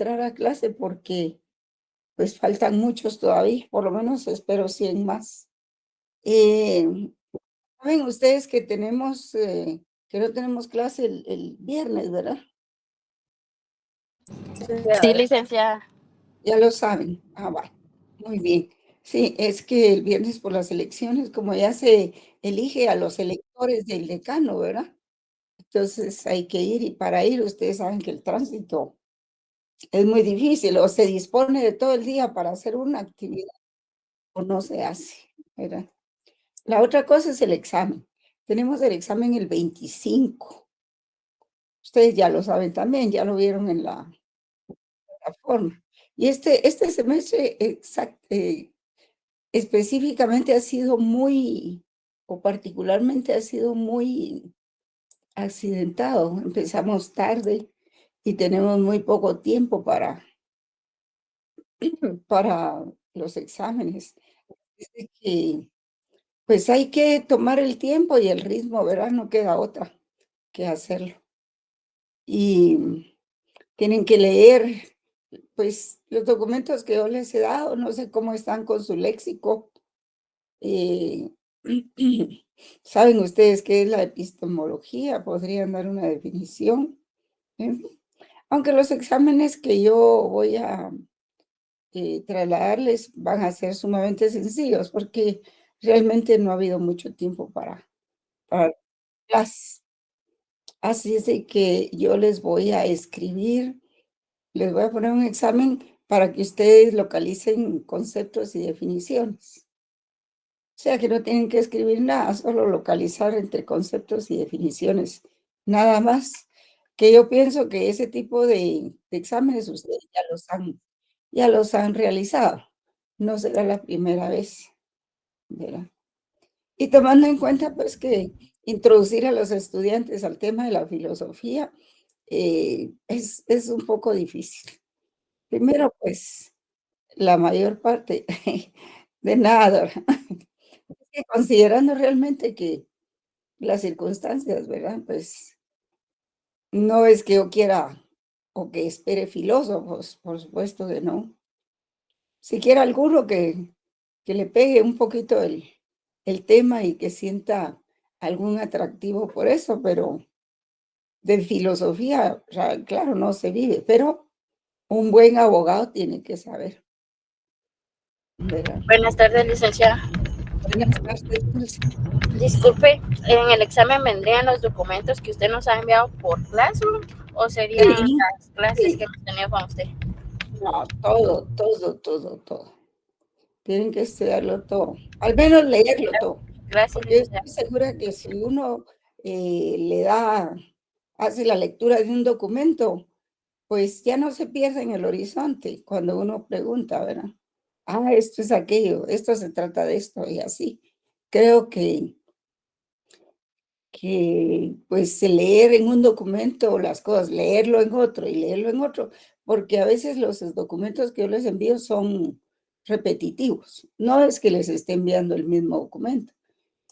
entrar a clase porque pues faltan muchos todavía, por lo menos espero 100 más. Eh, Saben ustedes que tenemos, que no tenemos clase el viernes, ¿verdad? Sí, licenciada. Ya lo saben. Ah, bueno, muy bien. Sí, es que el viernes por las elecciones, como ya se elige a los electores del decano, ¿verdad? Entonces hay que ir y para ir ustedes saben que el tránsito es muy difícil o se dispone de todo el día para hacer una actividad o no se hace, ¿verdad? La otra cosa es el examen. Tenemos el examen el 25. Ustedes ya lo saben también, ya lo vieron en la plataforma. Y este semestre específicamente ha sido muy, o particularmente ha sido muy accidentado. Empezamos tarde y tenemos muy poco tiempo para los exámenes. Así que, pues hay que tomar el tiempo y el ritmo, ¿verdad? No queda otra que hacerlo. Y tienen que leer, pues, los documentos que yo les he dado, no sé cómo están con su léxico. Eh, ¿Saben ustedes qué es la epistemología? ¿Podrían dar una definición? En fin, aunque los exámenes que yo voy a trasladarles van a ser sumamente sencillos, porque realmente no ha habido mucho tiempo para las. Así es de que yo les voy a escribir, les voy a poner un examen para que ustedes localicen conceptos y definiciones. O sea que no tienen que escribir nada, solo localizar entre conceptos y definiciones. Nada más que yo pienso que ese tipo de exámenes ustedes ya los han realizado. No será la primera vez, ¿verdad? Y tomando en cuenta, pues, que introducir a los estudiantes al tema de la filosofía es un poco difícil. Primero, pues, la mayor parte de nada, ¿verdad? Es que considerando realmente que las circunstancias, ¿verdad? Pues, no es que yo quiera o que espere filósofos, por supuesto que no. Siquiera alguno que le pegue un poquito el tema y que sienta algún atractivo por eso, pero de filosofía, o sea, claro, no se vive, pero un buen abogado tiene que saber, ¿verdad? Buenas tardes, licenciada. Buenas tardes, Dulce. Disculpe, ¿en el examen vendrían los documentos que usted nos ha enviado por Classroom o serían Sí, las clases que sí. hemos tenido con usted? No, todo, todo, todo, todo. Tienen que estudiarlo todo, al menos leerlo todo, Gracias, porque yo licenciada. estoy segura que si uno le da, hace la lectura de un documento, pues ya no se pierde en el horizonte cuando uno pregunta, ¿verdad? Ah, esto es aquello, esto se trata de esto y así. Creo que pues leer en un documento las cosas, leerlo en otro y leerlo en otro, porque a veces los documentos que yo les envío son repetitivos. No es que les esté enviando el mismo documento,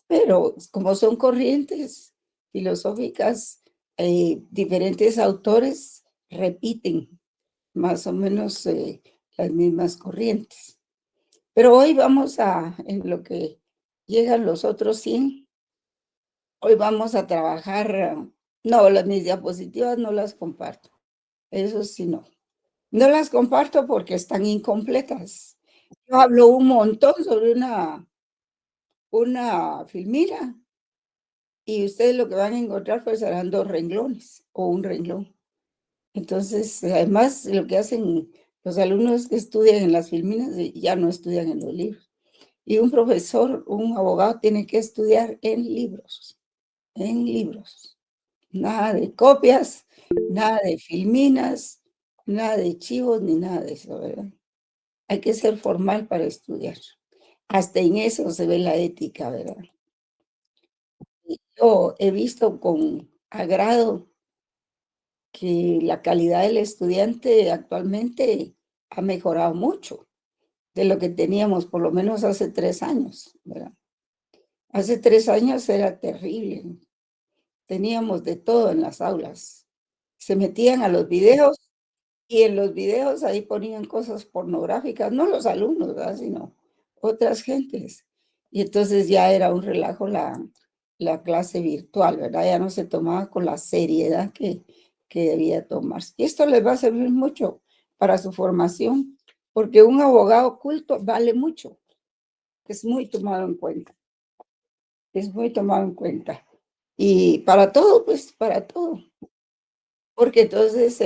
pero como son corrientes filosóficas, diferentes autores repiten más o menos las mismas corrientes. Pero hoy vamos en lo que llegan los otros 100. Hoy vamos a trabajar, no, mis diapositivas no las comparto, eso sí no. No las comparto porque están incompletas. Yo hablo un montón sobre una filmina y ustedes lo que van a encontrar pues serán 2 renglones o un renglón. Entonces, además, lo que hacen los alumnos que estudian en las filminas ya no estudian en los libros. Y un profesor, un abogado tiene que estudiar en libros, en libros. Nada de copias, nada de filminas, nada de chivos ni nada de eso, ¿verdad? Hay que ser formal para estudiar. Hasta en eso se ve la ética, ¿verdad? Y yo he visto con agrado que la calidad del estudiante actualmente ha mejorado mucho de lo que teníamos, por lo menos hace 3 años, ¿verdad? Hace 3 años era terrible. Teníamos de todo en las aulas. Se metían a los videos Y en los videos ahí ponían cosas pornográficas, no los alumnos, ¿verdad? Sino otras gentes. Y entonces ya era un relajo la clase virtual, ¿verdad? Ya no se tomaba con la seriedad que debía tomarse. Y esto les va a servir mucho para su formación, porque un abogado culto vale mucho, es muy tomado en cuenta, es muy tomado en cuenta. Y para todo, pues, para todo. Porque entonces,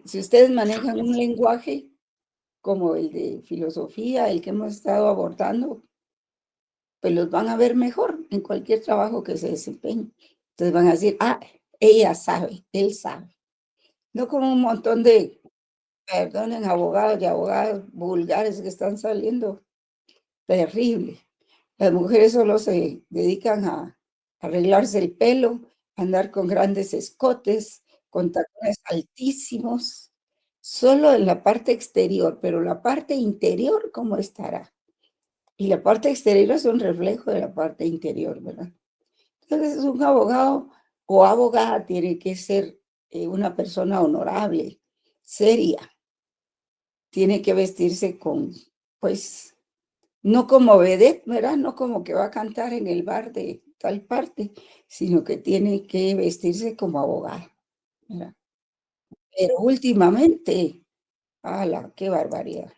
si ustedes manejan un lenguaje como el de filosofía, el que hemos estado abordando, pues los van a ver mejor en cualquier trabajo que se desempeñe. Entonces van a decir, ah, ella sabe, él sabe. No como un montón de, perdonen, abogados y abogadas vulgares que están saliendo. Terrible. Las mujeres solo se dedican a arreglarse el pelo, a andar con grandes escotes, con tacones altísimos, solo en la parte exterior, pero la parte interior, ¿cómo estará? Y la parte exterior es un reflejo de la parte interior, ¿verdad? Entonces, un abogado o abogada tiene que ser una persona honorable, seria, tiene que vestirse con, pues, no como vedette, ¿verdad? No como que va a cantar en el bar de tal parte, sino que tiene que vestirse como abogada, ¿verdad? Pero últimamente, ¡hala, qué barbaridad!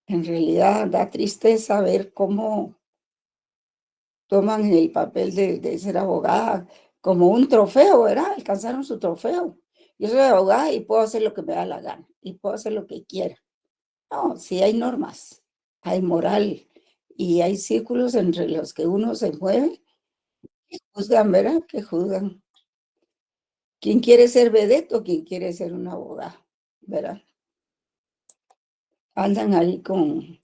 En realidad da tristeza ver cómo toman el papel de ser abogada como un trofeo, ¿verdad? Alcanzaron su trofeo. Yo soy abogada y puedo hacer lo que me da la gana y puedo hacer lo que quiera. No, sí hay normas, hay moral y hay círculos entre los que uno se mueve. Juzgan, ¿verdad? Que juzgan. ¿Quién quiere ser vedette o quién quiere ser un abogado? ¿Verdad? Andan ahí con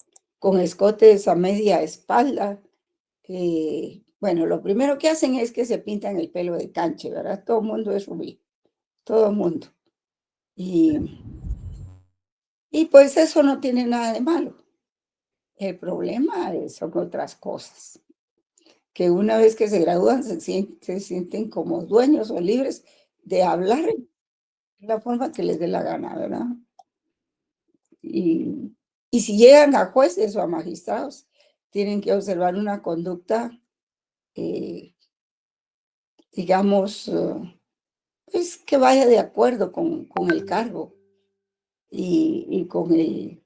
escotes a media espalda. Bueno, lo primero que hacen es que se pintan el pelo de canche, ¿verdad? Todo el mundo es rubí, todo el mundo. Y, y pues eso no tiene nada de malo. El problema son otras cosas, que una vez que se gradúan se sienten como dueños o libres de hablar la forma que les dé la gana, ¿verdad? Y, y si llegan a jueces o a magistrados, tienen que observar una conducta, eh, digamos, pues que vaya de acuerdo con el cargo y con el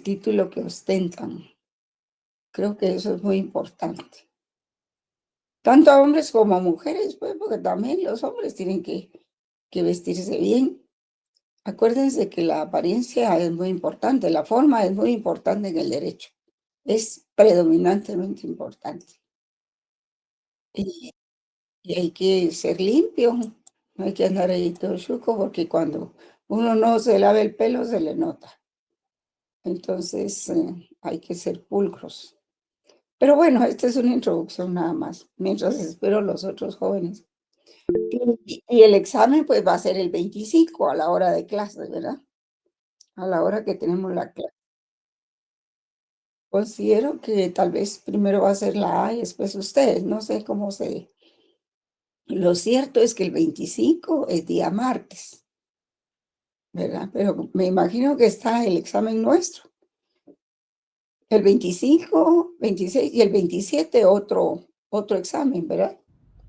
título que ostentan. Creo que eso es muy importante. Tanto a hombres como a mujeres, pues, porque también los hombres tienen que vestirse bien. Acuérdense que la apariencia es muy importante, la forma es muy importante en el derecho, es predominantemente importante. Y, y hay que ser limpio, no hay que andar ahí todo chuco porque cuando uno no se lava el pelo se le nota. Entonces hay que ser pulcros. Pero bueno, esta es una introducción nada más, mientras espero los otros jóvenes. Y el examen pues va a ser el 25 a la hora de clases, ¿verdad? A la hora que tenemos la clase. Considero que tal vez primero va a ser la A y después ustedes, no sé cómo se. Lo cierto es que el 25 es día martes, ¿verdad? Pero me imagino que está el examen nuestro. El 25, 26 y el 27 otro examen, ¿verdad?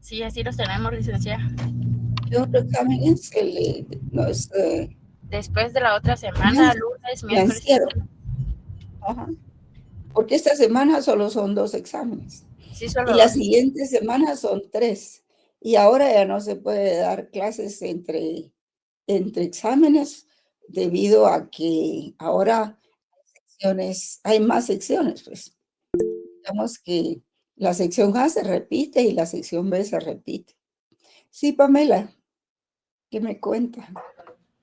Sí, así los tenemos, licenciada. ¿Qué otro examen es? No es Después de la otra semana, financi- lunes, miércoles y financiero. jueves. Ajá. Porque esta semana solo son 2 exámenes. Sí, Y solo la dos. siguiente semana son 3. Y ahora ya no se puede dar clases entre exámenes debido a que ahora hay más secciones, pues. Digamos que la sección A se repite y la sección B se repite. Sí, Pamela, ¿qué me cuenta?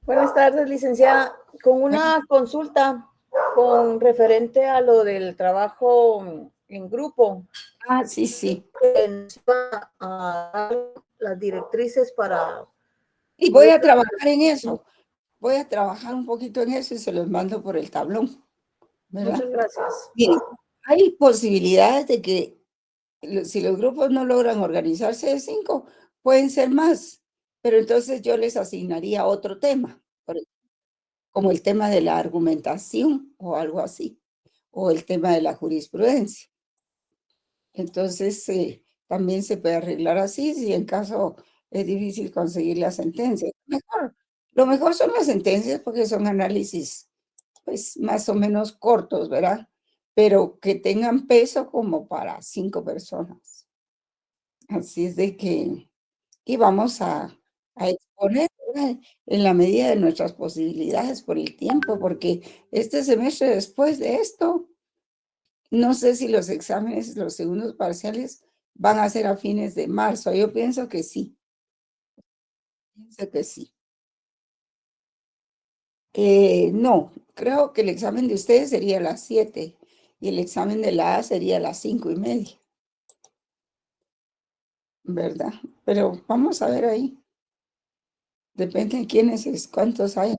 Buenas tardes, licenciada. Con una consulta con referente a lo del trabajo en grupo, Ah, sí, sí. nos iba a dar las directrices para Y voy poder. a trabajar en eso. Voy a trabajar un poquito en eso y se los mando por el tablón, ¿verdad? Muchas gracias. Miren, hay posibilidades de que si los grupos no logran organizarse de 5, pueden ser más, pero entonces yo les asignaría otro tema, como el tema de la argumentación o algo así, o el tema de la jurisprudencia. Entonces, también se puede arreglar así, si en caso es difícil conseguir la sentencia. Lo mejor son las sentencias porque son análisis, pues, más o menos cortos, ¿verdad? Pero que tengan peso como para 5 personas. Así es de que y vamos a exponer, ¿verdad? En la medida de nuestras posibilidades por el tiempo, porque este semestre, después de esto, no sé si los exámenes, los segundos parciales van a ser a fines de marzo. Yo pienso que sí, pienso que sí. No, creo que el examen de ustedes sería a las 7 y el examen de la A sería a las 5:30, ¿verdad? Pero vamos a ver ahí, depende de quiénes es, cuántos hay.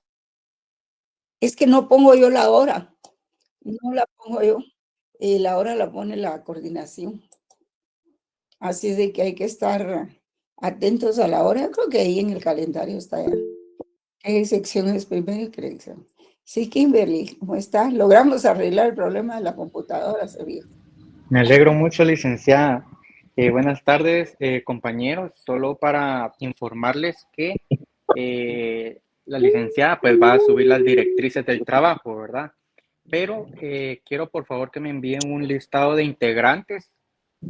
Es que no pongo yo la hora, no la pongo yo, la hora la pone la coordinación. Así es de que hay que estar atentos a la hora. Creo que ahí en el calendario está ya. ¿Qué sección es primero y qué sección? Sí, Kimberly, ¿cómo está? Logramos arreglar el problema de la computadora, se vio. Me alegro mucho, licenciada. Buenas tardes, compañeros. Solo para informarles que la licenciada pues va a subir las directrices del trabajo, ¿verdad? Pero quiero por favor que me envíen un listado de integrantes.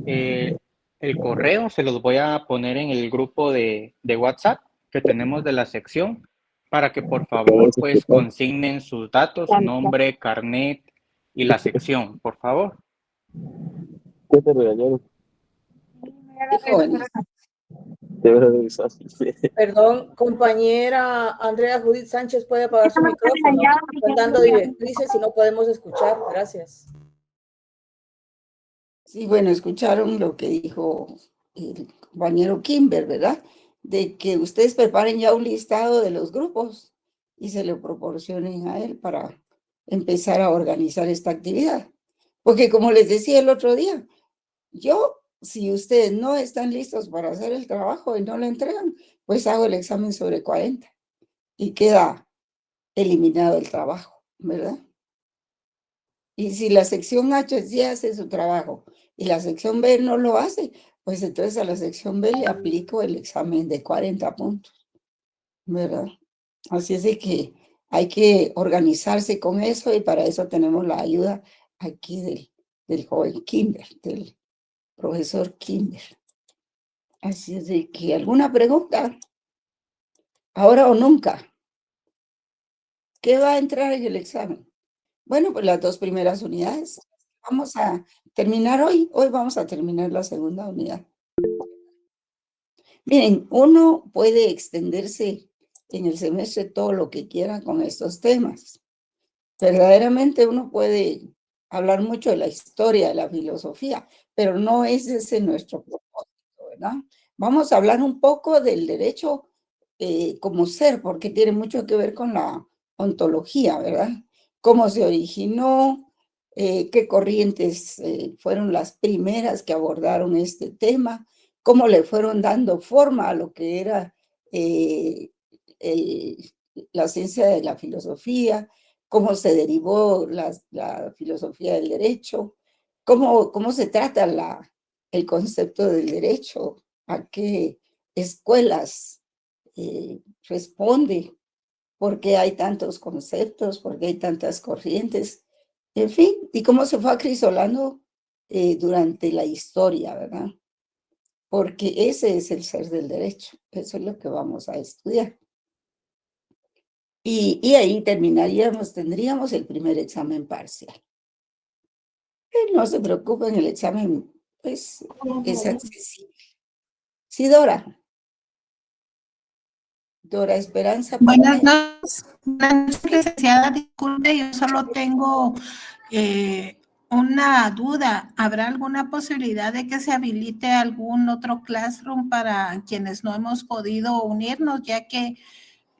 Eh, el correo se los voy a poner en el grupo de WhatsApp que tenemos de la sección para que por favor pues consignen sus datos, nombre, carnet y la sección, por favor. ¿Qué te regañaron? Qué jóvenes. Te voy a revisar. Perdón, compañera Andrea Judith Sánchez, puede apagar su micrófono. Están dando directrices y no podemos escuchar. Gracias. Sí, bueno, escucharon lo que dijo el compañero Kimber, ¿verdad? De que ustedes preparen ya un listado de los grupos y se lo proporcionen a él para empezar a organizar esta actividad. Porque como les decía el otro día, si ustedes no están listos para hacer el trabajo y no lo entregan, pues hago el examen sobre 40 y queda eliminado el trabajo, ¿verdad? Y si la sección H sí hace su trabajo y la sección B no lo hace, pues entonces a la sección B le aplico el examen de 40 puntos, ¿verdad? Así es de que hay que organizarse con eso y para eso tenemos la ayuda aquí del joven Kimber, del profesor Kimber. Así es de que, ¿alguna pregunta? Ahora o nunca. ¿Qué va a entrar en el examen? Bueno, pues las 2 primeras unidades. Vamos a terminar hoy. Hoy vamos a terminar la segunda unidad. Miren, uno puede extenderse en el semestre todo lo que quiera con estos temas. Verdaderamente uno puede hablar mucho de la historia, de la filosofía, pero no es ese nuestro propósito, ¿verdad? Vamos a hablar un poco del derecho como ser, porque tiene mucho que ver con la ontología, ¿verdad? Cómo se originó, qué corrientes fueron las primeras que abordaron este tema, cómo le fueron dando forma a lo que era eh, el- la ciencia de la filosofía, cómo se derivó la filosofía del derecho, cómo se trata el concepto del derecho, a qué escuelas responde, por qué hay tantos conceptos, por qué hay tantas corrientes, en fin, y cómo se fue acrisolando durante la historia, ¿verdad? Porque ese es el ser del derecho, eso es lo que vamos a estudiar. Y ahí tendríamos el primer examen parcial. No se preocupen, el examen, pues, es accesible. Sí, Dora. Dora Esperanza. Buenas noches, licenciada. Disculpe, yo solo tengo una duda. ¿Habrá alguna posibilidad de que se habilite algún otro classroom para quienes no hemos podido unirnos, ya que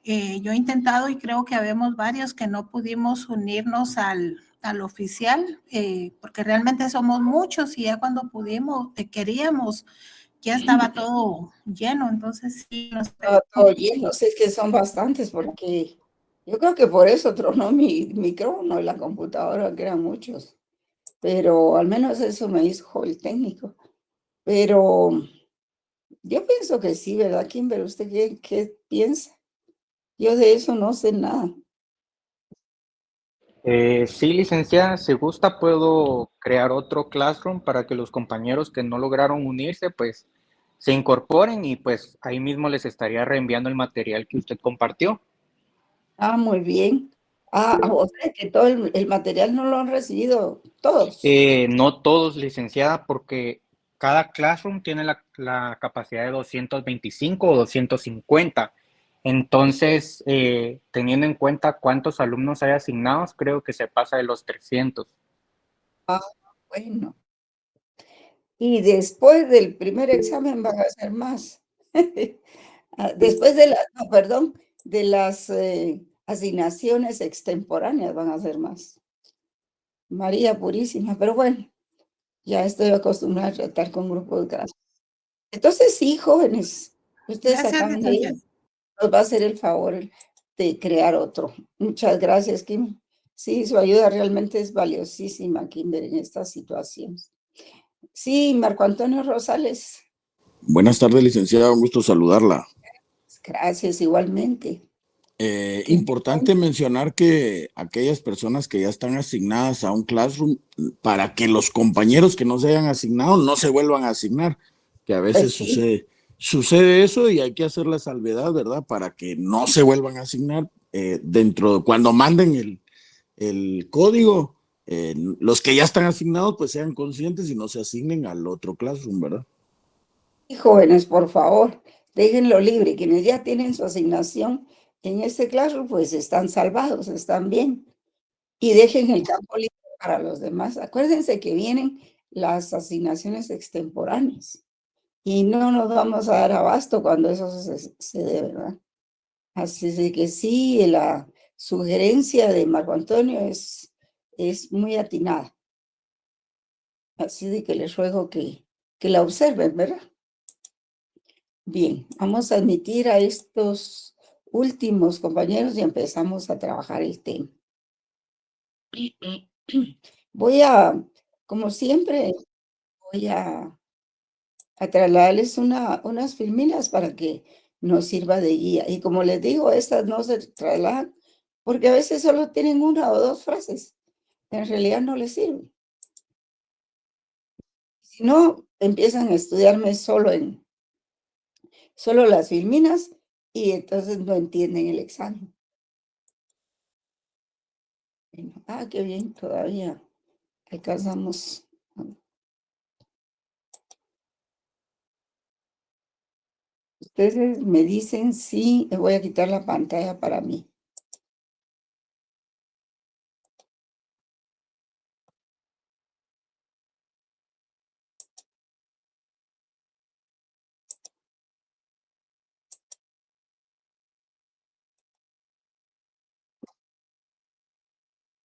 yo he intentado y creo que habemos varios que no pudimos unirnos al oficial, porque realmente somos muchos y ya cuando pudimos, queríamos ya estaba todo lleno, entonces sí. Estaba todo lleno, sé que son bastantes porque yo creo que por eso tronó mi micrófono y la computadora, que eran muchos, pero al menos eso me dijo el técnico. Pero yo pienso que sí, ¿verdad, Kimber? ¿Usted qué piensa? Yo de eso no sé nada. Sí, licenciada, si gusta puedo crear otro Classroom para que los compañeros que no lograron unirse, pues se incorporen y pues ahí mismo les estaría reenviando el material que usted compartió. Ah, muy bien. O sea que todo el material no lo han recibido todos. No todos, licenciada, porque cada Classroom tiene la capacidad de 225 o 250. Entonces, teniendo en cuenta cuántos alumnos hay asignados, creo que se pasa de los 300. Ah, bueno. Y después del primer examen van a hacer más. Después de no, perdón, de las asignaciones extemporáneas van a hacer más. María Purísima, pero bueno, ya estoy acostumbrada a tratar con grupos grandes. Entonces, sí, jóvenes, ustedes Gracias, acaban de licenciada. ir, nos va a hacer el favor de crear otro. Muchas gracias, Kim. Sí, su ayuda realmente es valiosísima, Kimber, en estas situaciones. Sí, Marco Antonio Rosales. Buenas tardes, licenciada, un gusto saludarla. Gracias, igualmente. Importante mencionar que aquellas personas que ya están asignadas a un Classroom, para que los compañeros que no se hayan asignado no se vuelvan a asignar, que a veces Pues sí, sucede eso y hay que hacer la salvedad, ¿verdad? Para que no se vuelvan a asignar cuando manden el código, los que ya están asignados pues sean conscientes y no se asignen al otro Classroom, ¿verdad? jóvenes, por favor, déjenlo libre. Quienes ya tienen su asignación en este Classroom, pues están salvados, están bien. Y dejen el campo libre para los demás. Acuérdense que vienen las asignaciones extemporáneas y no nos vamos a dar abasto cuando eso se dé, ¿verdad? Así de que sí, la sugerencia de Marco Antonio es muy atinada. Así de que les ruego que la observen, ¿verdad? Bien, vamos a admitir a estos últimos compañeros y empezamos a trabajar el tema. Voy a, como siempre, voy a trasladarles unas filminas para que nos sirva de guía. Y como les digo, estas no se trasladan porque a veces solo tienen una o dos frases. En realidad no les sirve. Si no, empiezan a estudiarme solo las filminas y entonces no entienden el examen. Bueno, qué bien, todavía alcanzamos. Ustedes me dicen si voy a quitar la pantalla para mí.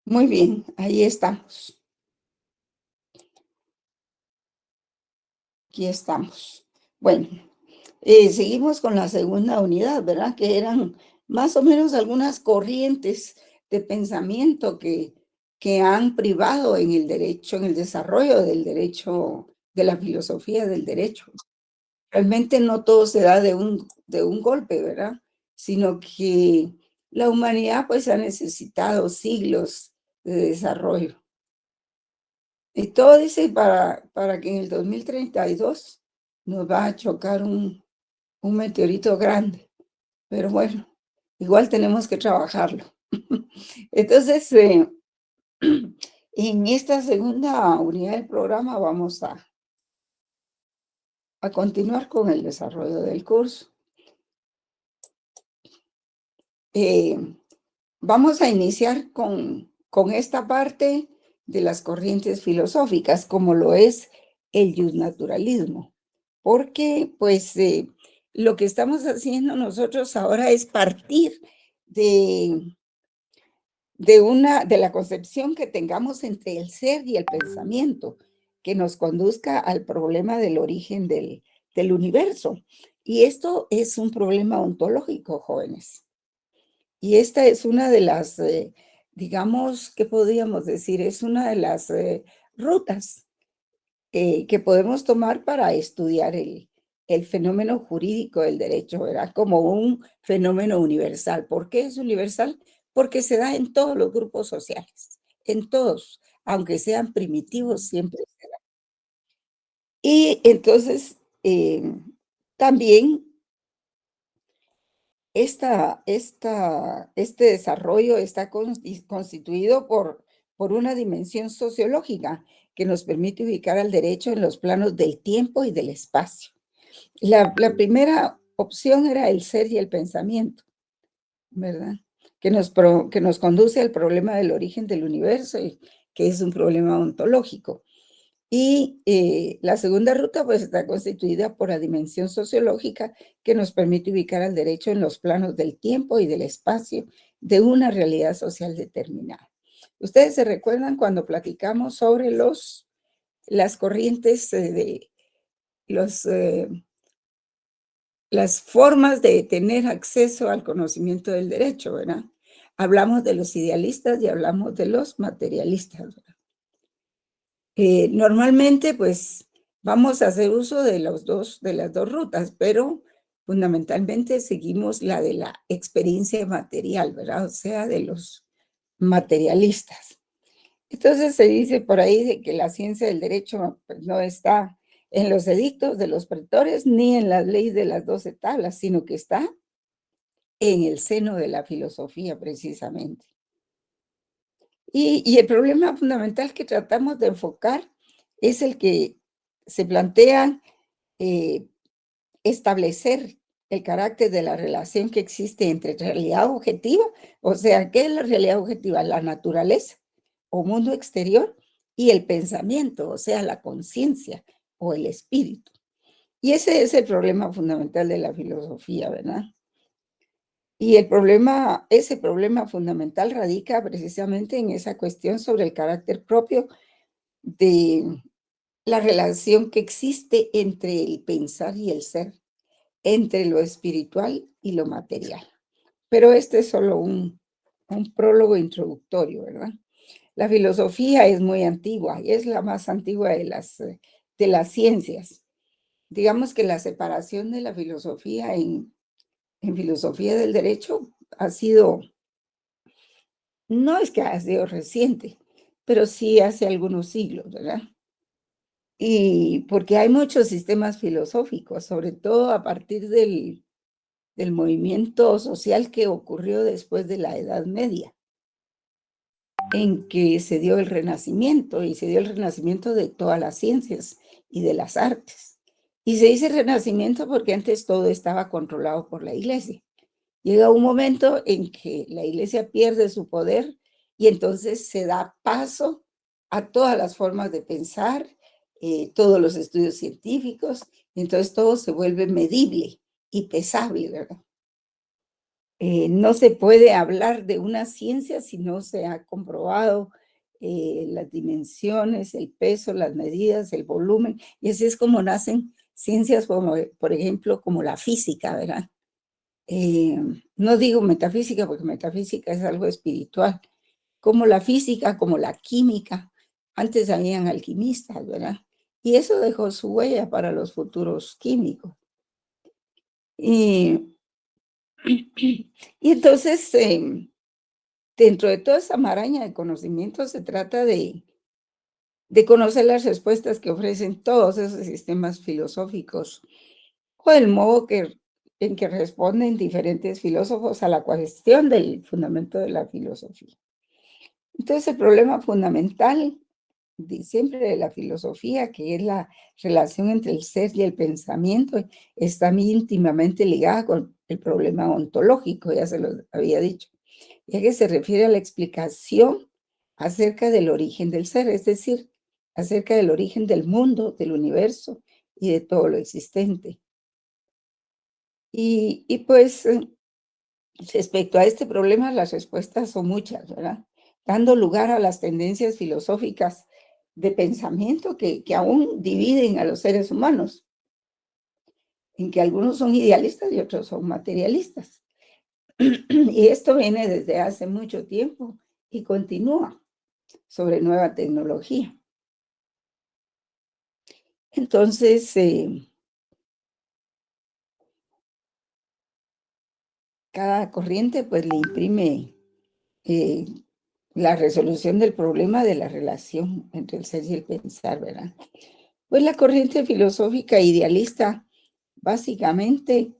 Muy bien, ahí estamos. Aquí estamos. Bueno, seguimos con la segunda unidad, ¿verdad? Que eran más o menos algunas corrientes de pensamiento que han privado en el derecho, en el desarrollo del derecho, de la filosofía del derecho. Realmente no todo se da de un golpe, ¿verdad? Sino que la humanidad pues ha necesitado siglos de desarrollo. Y todo dice para que en el 2032 nos va a chocar un meteorito grande. Pero bueno, igual tenemos que trabajarlo. Entonces, en esta segunda unidad del programa vamos a continuar con el desarrollo del curso. Vamos a iniciar con esta parte de las corrientes filosóficas, como lo es el justnaturalismo, porque pues lo que estamos haciendo nosotros ahora es partir de la concepción que tengamos entre el ser y el pensamiento, que nos conduzca al problema del origen del del universo. Y esto es un problema ontológico, jóvenes. Y esta es una de las, digamos, ¿qué podríamos decir? Es una de las rutas que podemos tomar para estudiar el fenómeno jurídico del derecho, ¿verdad? Como un fenómeno universal. ¿Por qué es universal? Porque se da en todos los grupos sociales, en todos, aunque sean primitivos, siempre se da. Y entonces, también este desarrollo está constituido por una dimensión sociológica que nos permite ubicar al derecho en los planos del tiempo y del espacio. La primera opción era el ser y el pensamiento, ¿verdad? Que nos conduce al problema del origen del universo, y que es un problema ontológico. Y la segunda ruta pues está constituida por la dimensión sociológica que nos permite ubicar al derecho en los planos del tiempo y del espacio de una realidad social determinada. Ustedes se recuerdan cuando platicamos sobre las corrientes las formas de tener acceso al conocimiento del derecho, ¿verdad? Hablamos de los idealistas y hablamos de los materialistas, ¿verdad? Normalmente, pues, vamos a hacer uso de las dos rutas, pero fundamentalmente seguimos la de la experiencia material, ¿verdad? O sea, de los materialistas. Entonces se dice por ahí de que la ciencia del derecho pues, no está en los edictos de los pretores ni en las leyes de las 12 tablas, sino que está en el seno de la filosofía precisamente. Y el problema fundamental que tratamos de enfocar es el que se plantea establecer el carácter de la relación que existe entre realidad objetiva, o sea, ¿qué es la realidad objetiva? La naturaleza o mundo exterior y el pensamiento, o sea, la conciencia o el espíritu. Y ese es el problema fundamental de la filosofía, ¿verdad? Y ese problema fundamental radica precisamente en esa cuestión sobre el carácter propio de la relación que existe entre el pensar y el ser, entre lo espiritual y lo material. Pero este es solo un prólogo introductorio, ¿verdad? La filosofía es muy antigua y es la más antigua de las ciencias. Digamos que la separación de la filosofía en filosofía del derecho ha sido, no es que ha sido reciente, pero sí hace algunos siglos, ¿verdad? Y porque hay muchos sistemas filosóficos, sobre todo a partir del movimiento social que ocurrió después de la Edad Media, en que se dio el Renacimiento, y se dio el renacimiento de todas las ciencias y de las artes. Y se dice Renacimiento porque antes todo estaba controlado por la Iglesia. Llega un momento en que la Iglesia pierde su poder y entonces se da paso a todas las formas de pensar, todos los estudios científicos, y entonces todo se vuelve medible y pesable, ¿verdad? No se puede hablar de una ciencia si no se ha comprobado las dimensiones, el peso, las medidas, el volumen, y así es como nacen ciencias como, por ejemplo, como la física, ¿verdad? No digo metafísica porque metafísica es algo espiritual, como la física, como la química. Antes habían alquimistas, ¿verdad? Y eso dejó su huella para los futuros químicos. Y entonces, dentro de toda esa maraña de conocimientos, se trata de conocer las respuestas que ofrecen todos esos sistemas filosóficos o el modo en que responden diferentes filósofos a la cuestión del fundamento de la filosofía. Entonces, el problema fundamental siempre de la filosofía, que es la relación entre el ser y el pensamiento, está muy íntimamente ligada con el problema ontológico, ya se lo había dicho, ya que se refiere a la explicación acerca del origen del ser, es decir, acerca del origen del mundo, del universo y de todo lo existente. Y pues respecto a este problema, las respuestas son muchas, ¿verdad? Dando lugar a las tendencias filosóficas de pensamiento que aún dividen a los seres humanos. en que algunos son idealistas y otros son materialistas. Y esto viene desde hace mucho tiempo y continúa sobre nueva tecnología. Entonces, cada corriente pues le imprime eh, la resolución del problema de la relación entre el ser y el pensar, ¿verdad? Pues la corriente filosófica idealista básicamente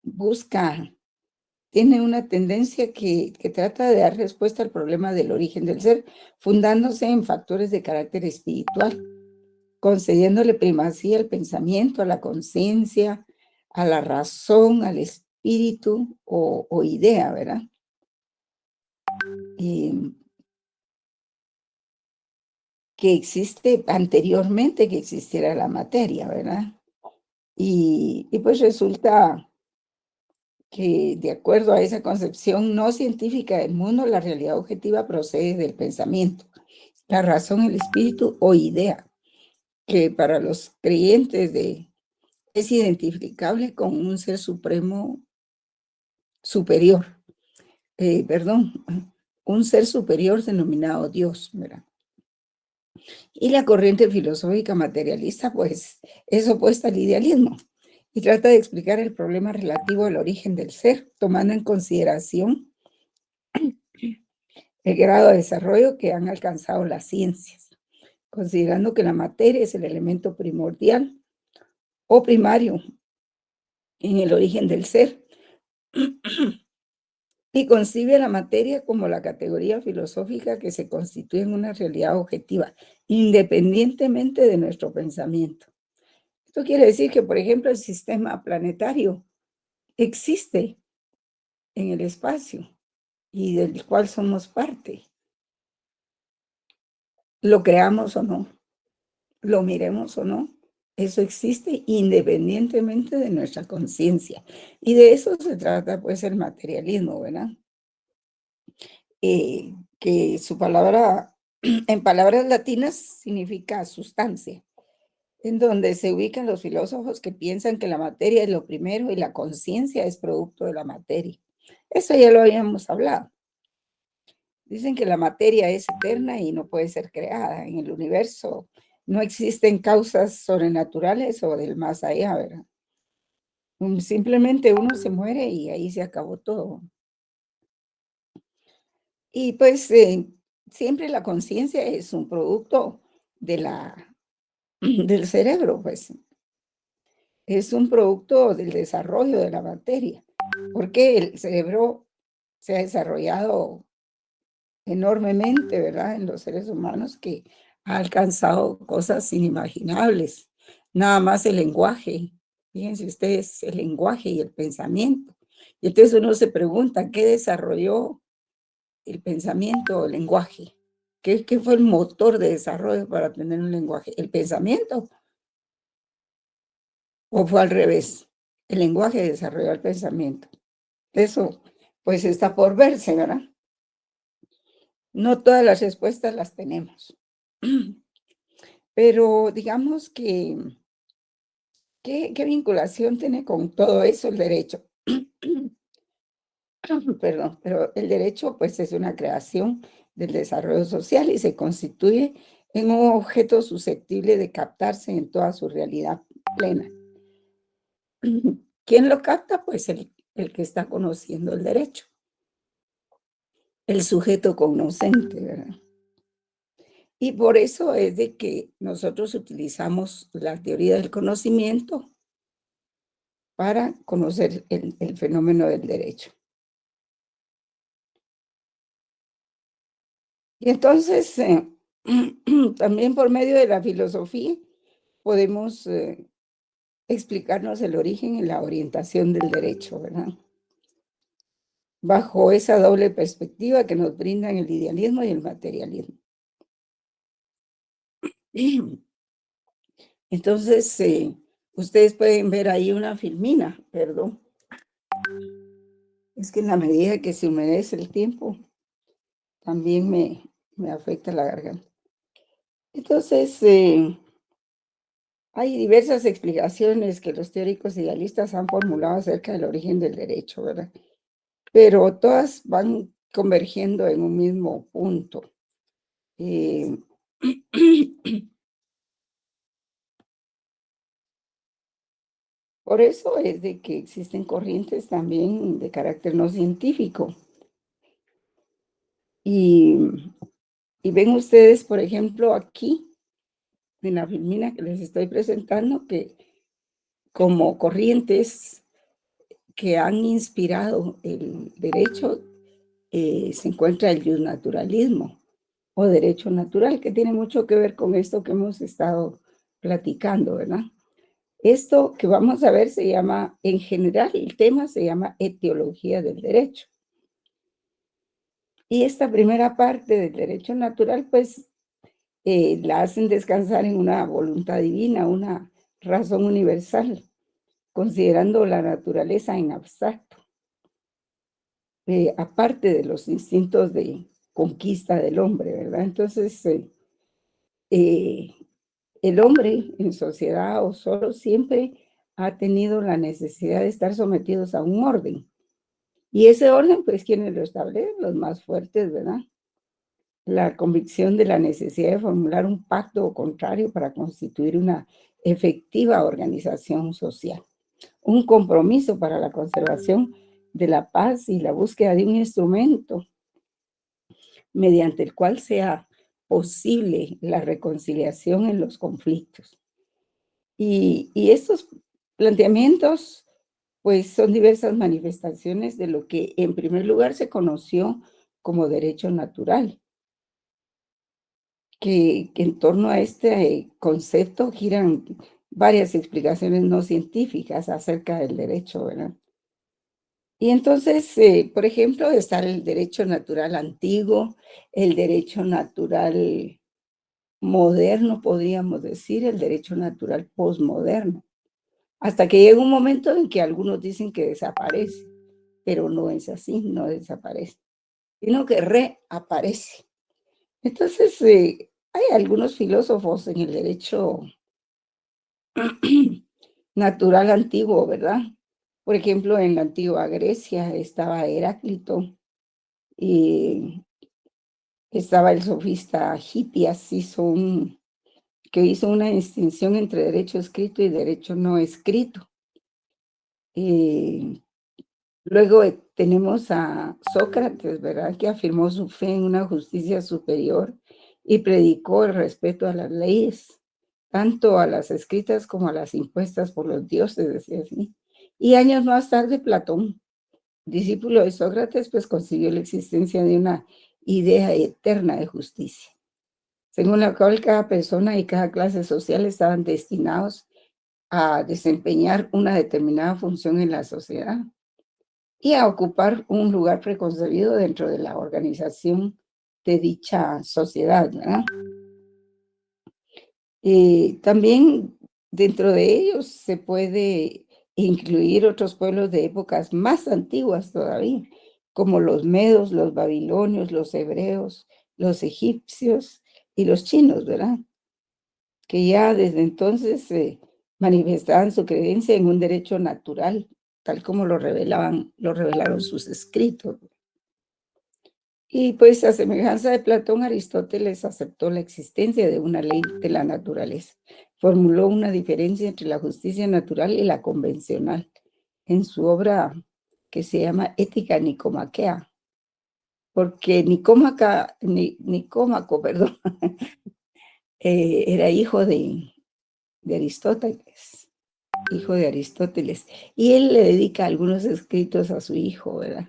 busca, tiene una tendencia que trata de dar respuesta al problema del origen del ser, fundándose en factores de carácter espiritual, concediéndole primacía al pensamiento, a la conciencia, a la razón, al espíritu o idea, ¿verdad? Que existe anteriormente que existiera la materia, ¿verdad? Y pues resulta que de acuerdo a esa concepción no científica del mundo, la realidad objetiva procede del pensamiento, la razón, el espíritu o idea, que para los creyentes es identificable con un ser supremo superior, perdón, un ser superior denominado Dios, ¿verdad? Y la corriente filosófica materialista, pues, es opuesta al idealismo y trata de explicar el problema relativo al origen del ser, tomando en consideración el grado de desarrollo que han alcanzado las ciencias, considerando que la materia es el elemento primordial o primario en el origen del ser y concibe la materia como la categoría filosófica que se constituye en una realidad objetiva, independientemente de nuestro pensamiento. Esto quiere decir que, por ejemplo, el sistema planetario existe en el espacio y del cual somos parte. Lo creamos o no, lo miremos o no, eso existe independientemente de nuestra conciencia. Y de eso se trata, pues, el materialismo, ¿verdad? Que su palabra, en palabras latinas, significa sustancia, en donde se ubican los filósofos que piensan que la materia es lo primero y la conciencia es producto de la materia. Eso ya lo habíamos hablado. Dicen que la materia es eterna y no puede ser creada. En el universo no existen causas sobrenaturales o del más allá, ¿verdad? Simplemente uno se muere y ahí se acabó todo. Y pues siempre la conciencia es un producto de del cerebro, pues es un producto del desarrollo de la materia, porque el cerebro se ha desarrollado enormemente, ¿verdad? En los seres humanos que ha alcanzado cosas inimaginables. Nada más el lenguaje, fíjense ustedes, el lenguaje y el pensamiento. Y entonces uno se pregunta, ¿qué desarrolló el pensamiento o el lenguaje? ¿Qué fue el motor de desarrollo para tener un lenguaje? ¿El pensamiento? ¿O fue al revés? El lenguaje desarrolló el pensamiento. Eso, pues está por verse, ¿verdad? No todas las respuestas las tenemos. Pero digamos que, ¿qué vinculación tiene con todo eso el derecho? Perdón, pero el derecho pues es una creación del desarrollo social y se constituye en un objeto susceptible de captarse en toda su realidad plena. ¿Quién lo capta? Pues el que está conociendo el derecho, el sujeto cognoscente, ¿verdad? Y por eso es de que nosotros utilizamos la teoría del conocimiento para conocer el fenómeno del derecho. Y entonces, también por medio de la filosofía podemos explicarnos el origen y la orientación del derecho, ¿verdad? Bajo esa doble perspectiva que nos brindan el idealismo y el materialismo. Entonces, ustedes pueden ver ahí una filmina, perdón. Es que en la medida que se humedece el tiempo, también me afecta la garganta. Entonces, Hay diversas explicaciones que los teóricos idealistas han formulado acerca del origen del derecho, ¿verdad? Pero todas van convergiendo en un mismo punto. Eh, Por eso es de que existen corrientes también de carácter no científico. Y, y ven ustedes, por ejemplo, aquí en la filmina que les estoy presentando, que como corrientes que han inspirado el derecho, se encuentra el justnaturalismo o derecho natural, que tiene mucho que ver con esto que hemos estado platicando, ¿verdad? Esto que vamos a ver se llama, en general, el tema se llama etiología del derecho. Y esta primera parte del derecho natural, pues, la hacen descansar en una voluntad divina, una razón universal, considerando la naturaleza en abstracto, aparte de los instintos de conquista del hombre, ¿verdad? Entonces, eh, el hombre en sociedad o solo siempre ha tenido la necesidad de estar sometidos a un orden. Y ese orden, pues, ¿quiénes lo establecen? Los más fuertes, ¿verdad? La convicción de la necesidad de formular un pacto o contrario para constituir una efectiva organización social. Un compromiso para la conservación de la paz y la búsqueda de un instrumento mediante el cual sea posible la reconciliación en los conflictos. Y estos planteamientos, pues, son diversas manifestaciones de lo que en primer lugar se conoció como derecho natural, que en torno a este concepto giran varias explicaciones no científicas acerca del derecho, ¿verdad? Y entonces, por ejemplo, está el derecho natural antiguo, el derecho natural moderno, podríamos decir, el derecho natural posmoderno, hasta que llega un momento en que algunos dicen que desaparece, pero no es así, no desaparece, sino que reaparece. Entonces, hay algunos filósofos en el derecho natural antiguo, ¿verdad? Por ejemplo, en la antigua Grecia estaba Heráclito y estaba el sofista Hitias, que hizo una distinción entre derecho escrito y derecho no escrito. Eh, Luego tenemos a Sócrates, ¿verdad? Que afirmó su fe en una justicia superior y predicó el respeto a las leyes, tanto a las escritas como a las impuestas por los dioses, decía así. Y años más tarde, Platón, discípulo de Sócrates, pues consiguió la existencia de una idea eterna de justicia, según la cual cada persona y cada clase social estaban destinados a desempeñar una determinada función en la sociedad y a ocupar un lugar preconcebido dentro de la organización de dicha sociedad, ¿verdad? También dentro de ellos se puede incluir otros pueblos de épocas más antiguas todavía, como los medos, los babilonios, los hebreos, los egipcios y los chinos, ¿verdad? Que ya desde entonces manifestaban su creencia en un derecho natural, tal como lo revelaron sus escritos. Y pues a semejanza de Platón, Aristóteles aceptó la existencia de una ley de la naturaleza. Formuló una diferencia entre la justicia natural y la convencional en su obra que se llama Ética Nicomaquea, porque Nicómaco, perdón, era de Aristóteles, hijo de Aristóteles, y él le dedica algunos escritos a su hijo, ¿verdad?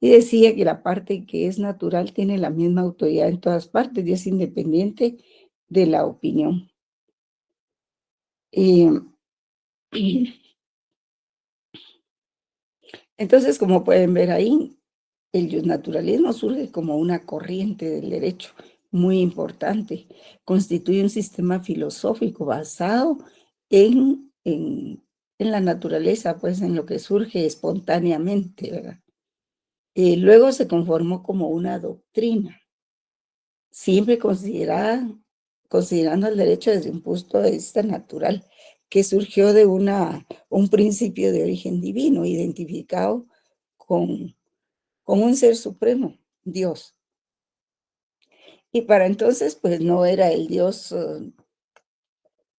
Y decía que la parte que es natural tiene la misma autoridad en todas partes y es independiente de la opinión. Y entonces, como pueden ver ahí, el justnaturalismo surge como una corriente del derecho muy importante. Constituye un sistema filosófico basado en la naturaleza, pues en lo que surge espontáneamente, ¿verdad? Luego se conformó como una doctrina, siempre considerada considerando el derecho desde un punto de vista natural, que surgió de un principio de origen divino, identificado con un ser supremo, Dios. Y para entonces, pues no era el Dios,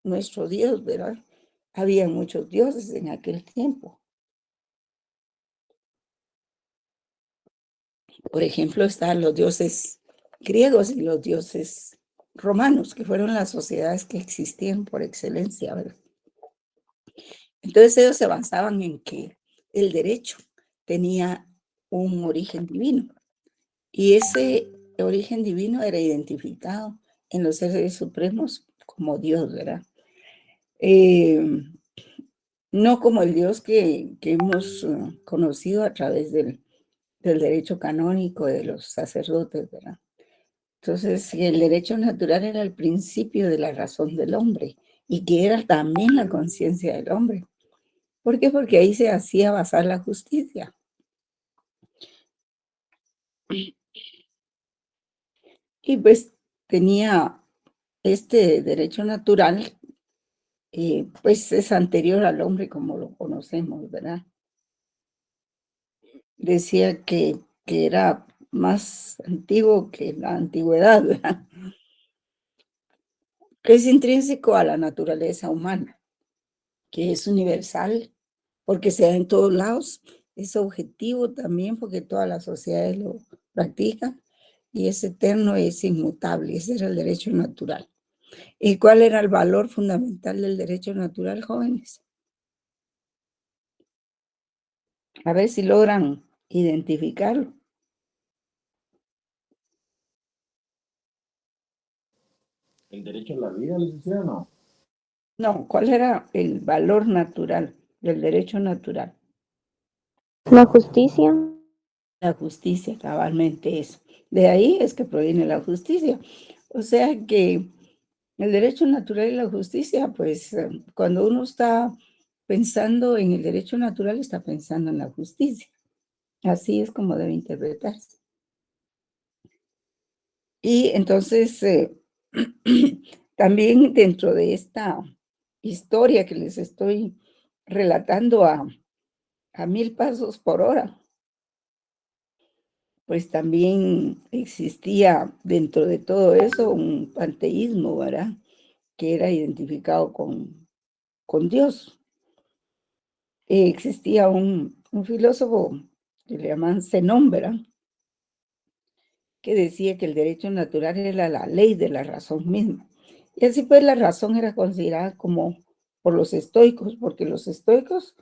nuestro Dios, ¿verdad? Había muchos dioses en aquel tiempo. Por ejemplo, estaban los dioses griegos y los dioses romanos, que fueron las sociedades que existían por excelencia, ¿verdad? Entonces ellos se basaban en que el derecho tenía un origen divino y ese origen divino era identificado en los seres supremos como Dios, ¿verdad? No como el Dios que hemos conocido a través del derecho canónico de los sacerdotes, ¿verdad? Entonces, el derecho natural era el principio de la razón del hombre y que era también la conciencia del hombre. ¿Por qué? Porque ahí se hacía basar la justicia. Y pues tenía este derecho natural, pues es anterior al hombre como lo conocemos, ¿verdad? Decía que era más antiguo que la antigüedad, ¿verdad? Es intrínseco a la naturaleza humana, que es universal, porque se da en todos lados, es objetivo también porque todas las sociedades lo practican, y es eterno, es inmutable, ese era el derecho natural. ¿Y cuál era el valor fundamental del derecho natural, jóvenes? A ver si logran identificarlo. ¿El derecho a la vida, licenciado, no? No, ¿cuál era el valor natural del derecho natural? La justicia. La justicia, cabalmente eso. De ahí es que proviene la justicia. O sea que el derecho natural y la justicia, pues cuando uno está pensando en el derecho natural, está pensando en la justicia. Así es como debe interpretarse. Y entonces, también dentro de esta historia que les estoy relatando a 1000 pasos por hora, pues también existía dentro de todo eso un panteísmo, ¿verdad? Que era identificado con Dios. Existía un filósofo que le llaman Zenón, ¿verdad? Que decía que el derecho natural era la ley de la razón misma. Y así pues la razón era considerada como por los estoicos, porque los estoicos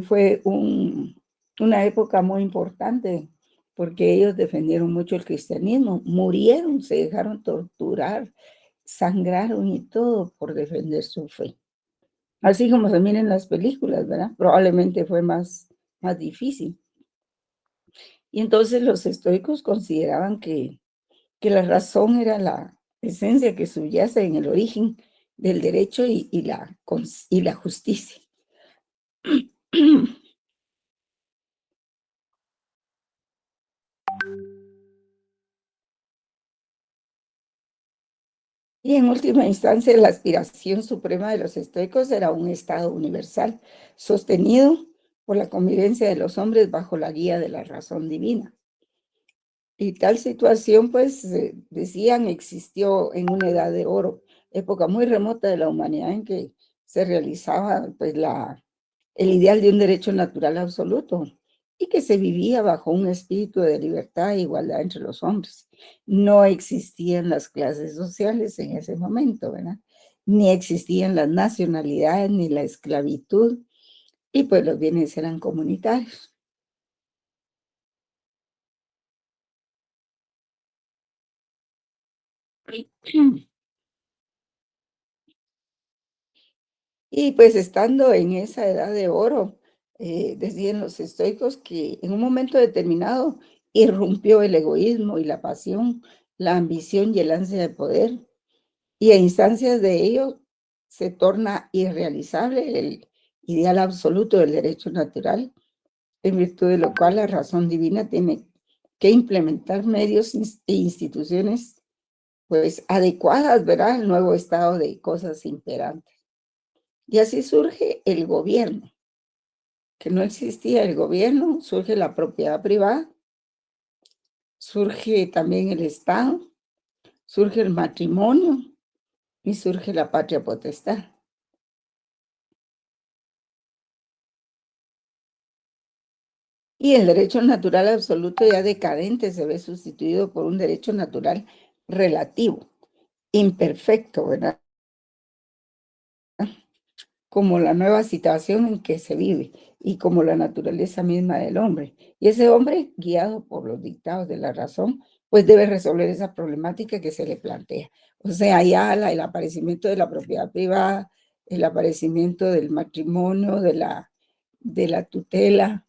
fue una época muy importante, porque ellos defendieron mucho el cristianismo, murieron, se dejaron torturar, sangraron y todo por defender su fe. Así como se miran en las películas, ¿verdad? Probablemente fue más difícil. Y entonces los estoicos consideraban que la razón era la esencia que subyace en el origen del derecho y la justicia. Y en última instancia, la aspiración suprema de los estoicos era un estado universal, sostenido por la convivencia de los hombres bajo la guía de la razón divina. Y tal situación, pues, decían, existió en una edad de oro, época muy remota de la humanidad en que se realizaba, pues, el ideal de un derecho natural absoluto y que se vivía bajo un espíritu de libertad e igualdad entre los hombres. No existían las clases sociales en ese momento, ¿verdad? Ni existían las nacionalidades ni la esclavitud y pues los bienes eran comunitarios. Y pues estando en esa edad de oro, decían los estoicos que en un momento determinado irrumpió el egoísmo y la pasión, la ambición y el ansia de poder, y a instancias de ello se torna irrealizable el ideal absoluto del derecho natural, en virtud de lo cual la razón divina tiene que implementar medios e instituciones pues adecuadas, ¿verdad?, al nuevo estado de cosas imperantes. Y así surge el gobierno, que no existía el gobierno, surge la propiedad privada, surge también el Estado, surge el matrimonio y surge la patria potestad. Y el derecho natural absoluto ya decadente se ve sustituido por un derecho natural relativo, imperfecto, ¿verdad?, como la nueva situación en que se vive y como la naturaleza misma del hombre. Y ese hombre, guiado por los dictados de la razón, pues debe resolver esa problemática que se le plantea. O sea, ya el aparecimiento de la propiedad privada, el aparecimiento del matrimonio, de la tutela,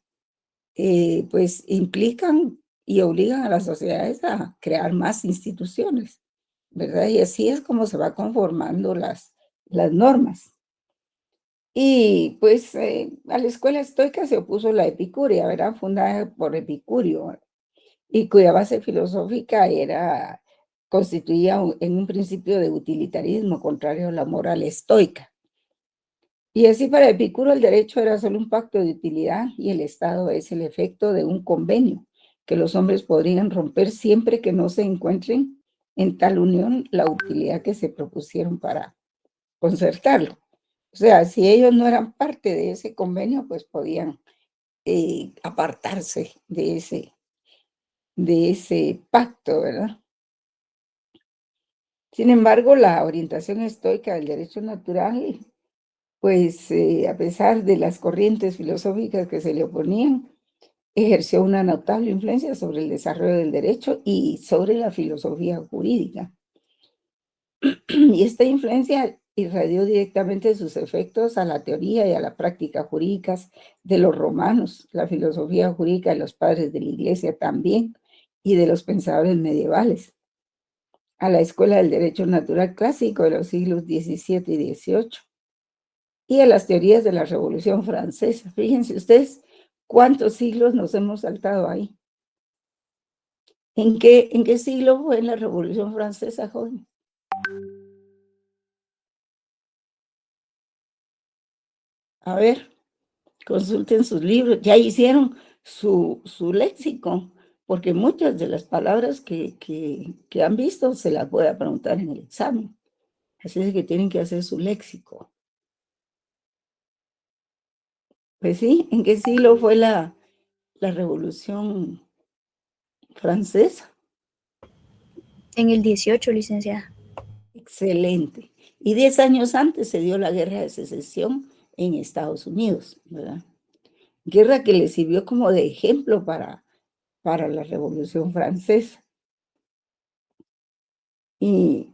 pues implican y obligan a las sociedades a crear más instituciones, ¿verdad? Y así es como se va conformando las normas. Y pues a la escuela estoica se opuso la epicuria, ¿verdad?, fundada por Epicurio, y cuya base filosófica constituía en un principio de utilitarismo contrario a la moral estoica. Y así para Epicuro el derecho era solo un pacto de utilidad y el Estado es el efecto de un convenio que los hombres podrían romper siempre que no se encuentren en tal unión la utilidad que se propusieron para concertarlo. O sea, si ellos no eran parte de ese convenio, pues podían apartarse de ese pacto, ¿verdad? Sin embargo, la orientación estoica del derecho natural, pues a pesar de las corrientes filosóficas que se le oponían, ejerció una notable influencia sobre el desarrollo del derecho y sobre la filosofía jurídica. Y esta influencia irradió directamente sus efectos a la teoría y a la práctica jurídicas de los romanos, la filosofía jurídica de los padres de la Iglesia también, y de los pensadores medievales, a la escuela del derecho natural clásico de los siglos XVII y XVIII, y a las teorías de la Revolución Francesa. Fíjense ustedes cuántos siglos nos hemos saltado ahí. ¿En qué siglo fue la Revolución Francesa, joven? A ver, consulten sus libros, ya hicieron su léxico, porque muchas de las palabras que han visto se las voy a preguntar en el examen. Así es que tienen que hacer su léxico. Pues sí, ¿en qué siglo fue la Revolución Francesa? En el 18, licenciada. Excelente. Y 10 años antes se dio la Guerra de Secesión en Estados Unidos, ¿verdad? Guerra que le sirvió como de ejemplo para la Revolución Francesa. Y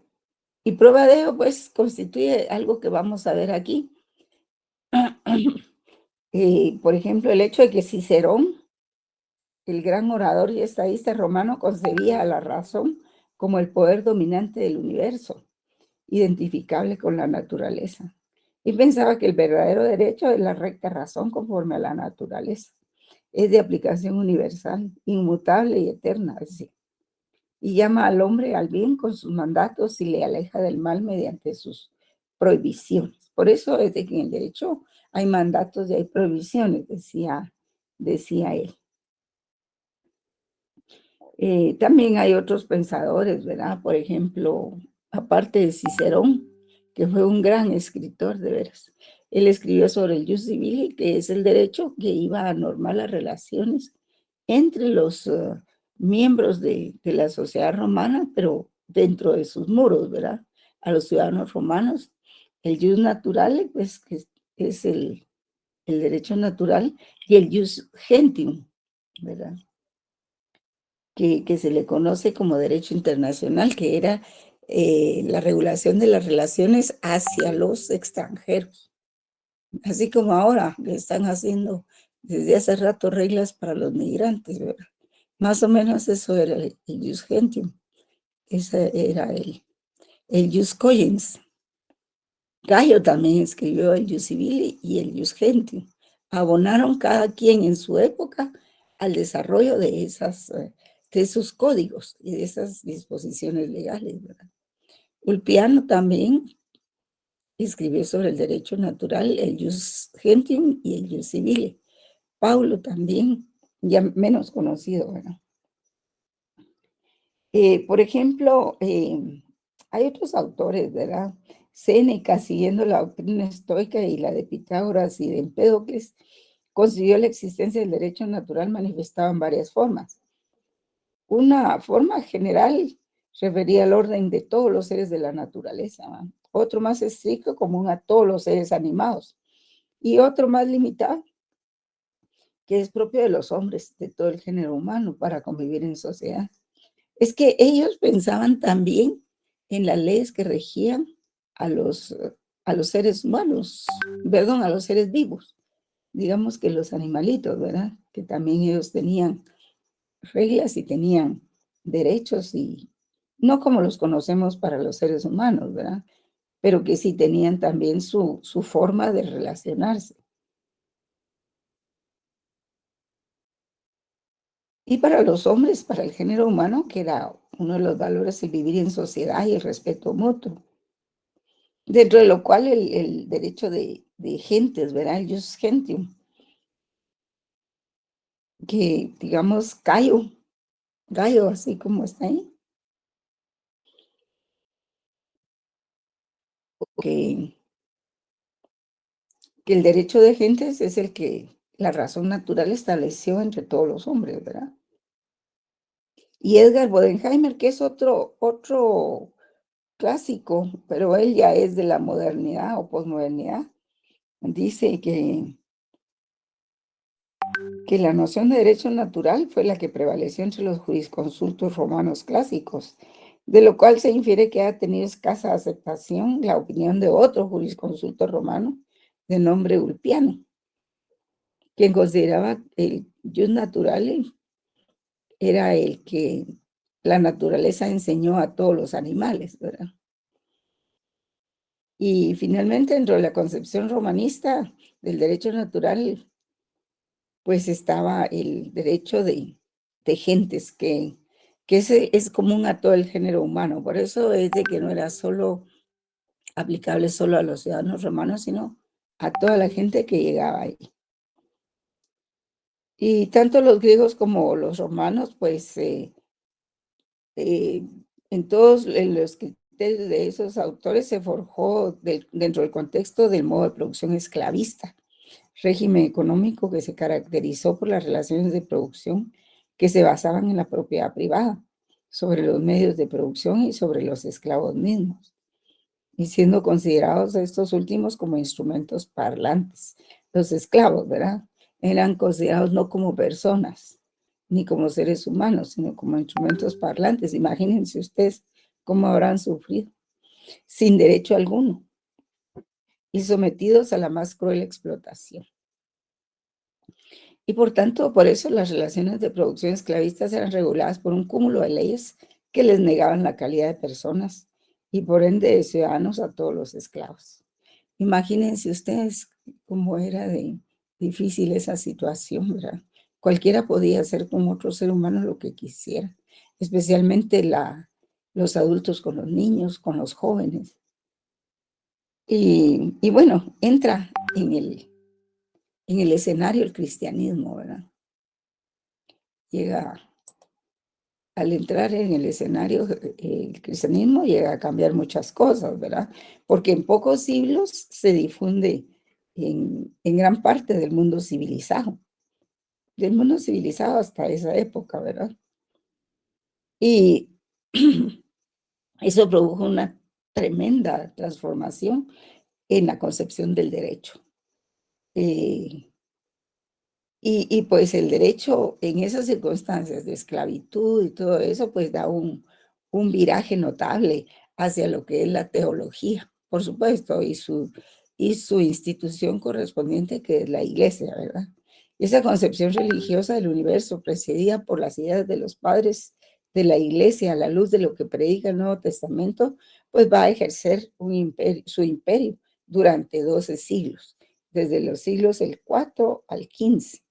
prueba de ello, pues, constituye algo que vamos a ver aquí. Por ejemplo, el hecho de que Cicerón, el gran orador y estadista romano, concebía a la razón como el poder dominante del universo, identificable con la naturaleza. Y pensaba que el verdadero derecho es la recta razón conforme a la naturaleza. Es de aplicación universal, inmutable y eterna, así. Y llama al hombre al bien con sus mandatos y le aleja del mal mediante sus prohibiciones. Por eso es de que en el derecho hay mandatos y hay prohibiciones, decía él. También hay otros pensadores, ¿verdad? Por ejemplo, aparte de Cicerón, que fue un gran escritor, de veras. Él escribió sobre el jus civili, que es el derecho que iba a normar las relaciones entre los miembros de la sociedad romana, pero dentro de sus muros, ¿verdad? A los ciudadanos romanos. El jus naturale, pues, que es el derecho natural, y el jus gentium, ¿verdad? Que se le conoce como derecho internacional, que era la regulación de las relaciones hacia los extranjeros. Así como ahora que están haciendo desde hace rato reglas para los migrantes, ¿verdad? Más o menos eso era el jus gentium, ese era el jus cogens. Gallo también escribió el jus civili y el jus gentium. Abonaron cada quien en su época al desarrollo de esos códigos y de esas disposiciones legales, ¿verdad? Ulpiano también escribió sobre el derecho natural, el jus gentium y el jus civile. Paulo también, ya menos conocido, ¿verdad? Por ejemplo, hay otros autores, ¿verdad? Séneca, siguiendo la doctrina estoica y la de Pitágoras y de Empédocles, concibió la existencia del derecho natural manifestado en varias formas. Una forma general refería al orden de todos los seres de la naturaleza, ¿va? Otro más estricto, común a todos los seres animados, y otro más limitado, que es propio de los hombres, de todo el género humano, para convivir en sociedad. Es que ellos pensaban también en las leyes que regían a los seres humanos, perdón, a los seres vivos, digamos que los animalitos, ¿verdad? Que también ellos tenían reglas y tenían derechos y no como los conocemos para los seres humanos, ¿verdad? Pero que sí tenían también su forma de relacionarse. Y para los hombres, para el género humano, que era uno de los valores el vivir en sociedad y el respeto mutuo, dentro de lo cual el derecho de gentes, ¿verdad? El jus gentium, que digamos Gallo, así como está ahí, que, que el derecho de gentes es el que la razón natural estableció entre todos los hombres, ¿verdad? Y Edgar Bodenheimer, que es otro clásico, pero él ya es de la modernidad o posmodernidad, dice que la noción de derecho natural fue la que prevaleció entre los jurisconsultos romanos clásicos, de lo cual se infiere que ha tenido escasa aceptación la opinión de otro jurisconsulto romano de nombre Ulpiano, quien consideraba el jus naturale era el que la naturaleza enseñó a todos los animales, ¿verdad? Y finalmente, dentro de la concepción romanista del derecho natural, pues estaba el derecho de gentes, que ese es común a todo el género humano. Por eso es de que no era solo aplicable solo a los ciudadanos romanos, sino a toda la gente que llegaba ahí. Y tanto los griegos como los romanos, pues eh, en los criterios de esos autores se forjó dentro del contexto del modo de producción esclavista, régimen económico que se caracterizó por las relaciones de producción que se basaban en la propiedad privada, sobre los medios de producción y sobre los esclavos mismos, y siendo considerados estos últimos como instrumentos parlantes. Los esclavos, ¿verdad? Eran considerados no como personas, ni como seres humanos, sino como instrumentos parlantes. Imagínense ustedes cómo habrán sufrido, sin derecho alguno, y sometidos a la más cruel explotación. Y por tanto, por eso las relaciones de producción esclavistas eran reguladas por un cúmulo de leyes que les negaban la calidad de personas y por ende de ciudadanos a todos los esclavos. Imagínense ustedes cómo era de difícil esa situación, ¿verdad? Cualquiera podía hacer con otro ser humano lo que quisiera, especialmente los adultos con los niños, con los jóvenes. Y bueno, entra en el escenario el cristianismo, ¿verdad? Llega, al entrar en el escenario, el cristianismo llega a cambiar muchas cosas, ¿verdad? Porque en pocos siglos se difunde en gran parte del mundo civilizado hasta esa época, ¿verdad? Y eso produjo una tremenda transformación en la concepción del derecho. Y pues el derecho en esas circunstancias de esclavitud y todo eso, pues da un viraje notable hacia lo que es la teología, por supuesto, y su institución correspondiente, que es la iglesia, ¿verdad? Esa concepción religiosa del universo, precedida por las ideas de los padres de la iglesia, a la luz de lo que predica el Nuevo Testamento, pues va a ejercer su imperio durante 12 siglos, desde los siglos del 4 al 15.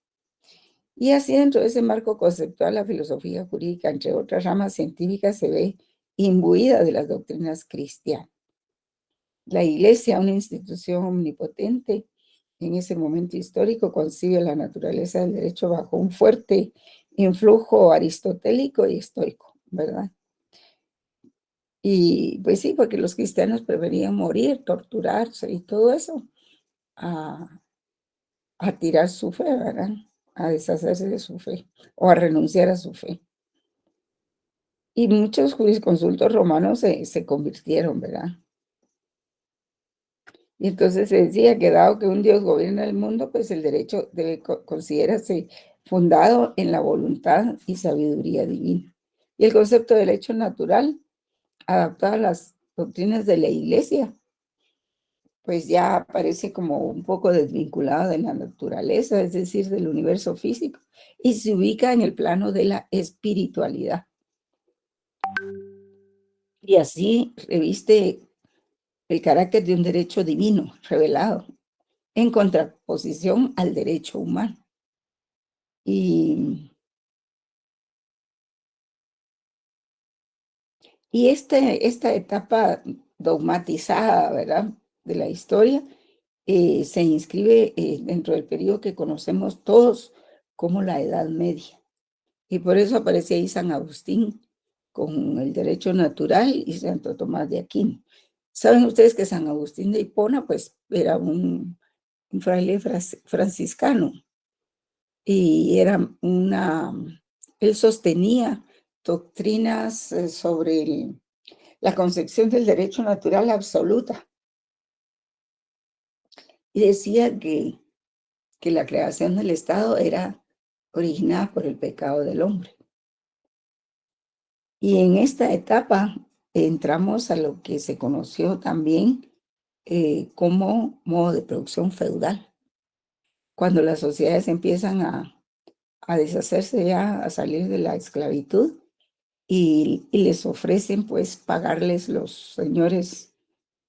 Y así dentro de ese marco conceptual, la filosofía jurídica, entre otras ramas científicas, se ve imbuida de las doctrinas cristianas. La Iglesia, una institución omnipotente, en ese momento histórico concibe la naturaleza del derecho bajo un fuerte influjo aristotélico y estoico, ¿verdad? Y pues sí, porque los cristianos preferían morir, torturarse y todo eso a tirar su fe, ¿verdad? A deshacerse de su fe o a renunciar a su fe. Y muchos jurisconsultos romanos se convirtieron, ¿verdad? Y entonces se decía que dado que un Dios gobierna el mundo, pues el derecho debe considerarse fundado en la voluntad y sabiduría divina. Y el concepto de derecho natural, adaptado a las doctrinas de la Iglesia, pues ya aparece como un poco desvinculado de la naturaleza, es decir, del universo físico, y se ubica en el plano de la espiritualidad. Y así reviste el carácter de un derecho divino revelado, en contraposición al derecho humano. Y esta etapa dogmatizada, ¿verdad?, de la historia, se inscribe dentro del periodo que conocemos todos como la Edad Media. Y por eso aparece ahí San Agustín con el derecho natural y Santo Tomás de Aquino. Saben ustedes que San Agustín de Hipona, pues, era un fraile franciscano y él sostenía doctrinas sobre la concepción del derecho natural absoluta y decía que la creación del Estado era originada por el pecado del hombre. Y en esta etapa entramos a lo que se conoció también como modo de producción feudal, cuando las sociedades empiezan a deshacerse ya, a salir de la esclavitud y les ofrecen pues pagarles los señores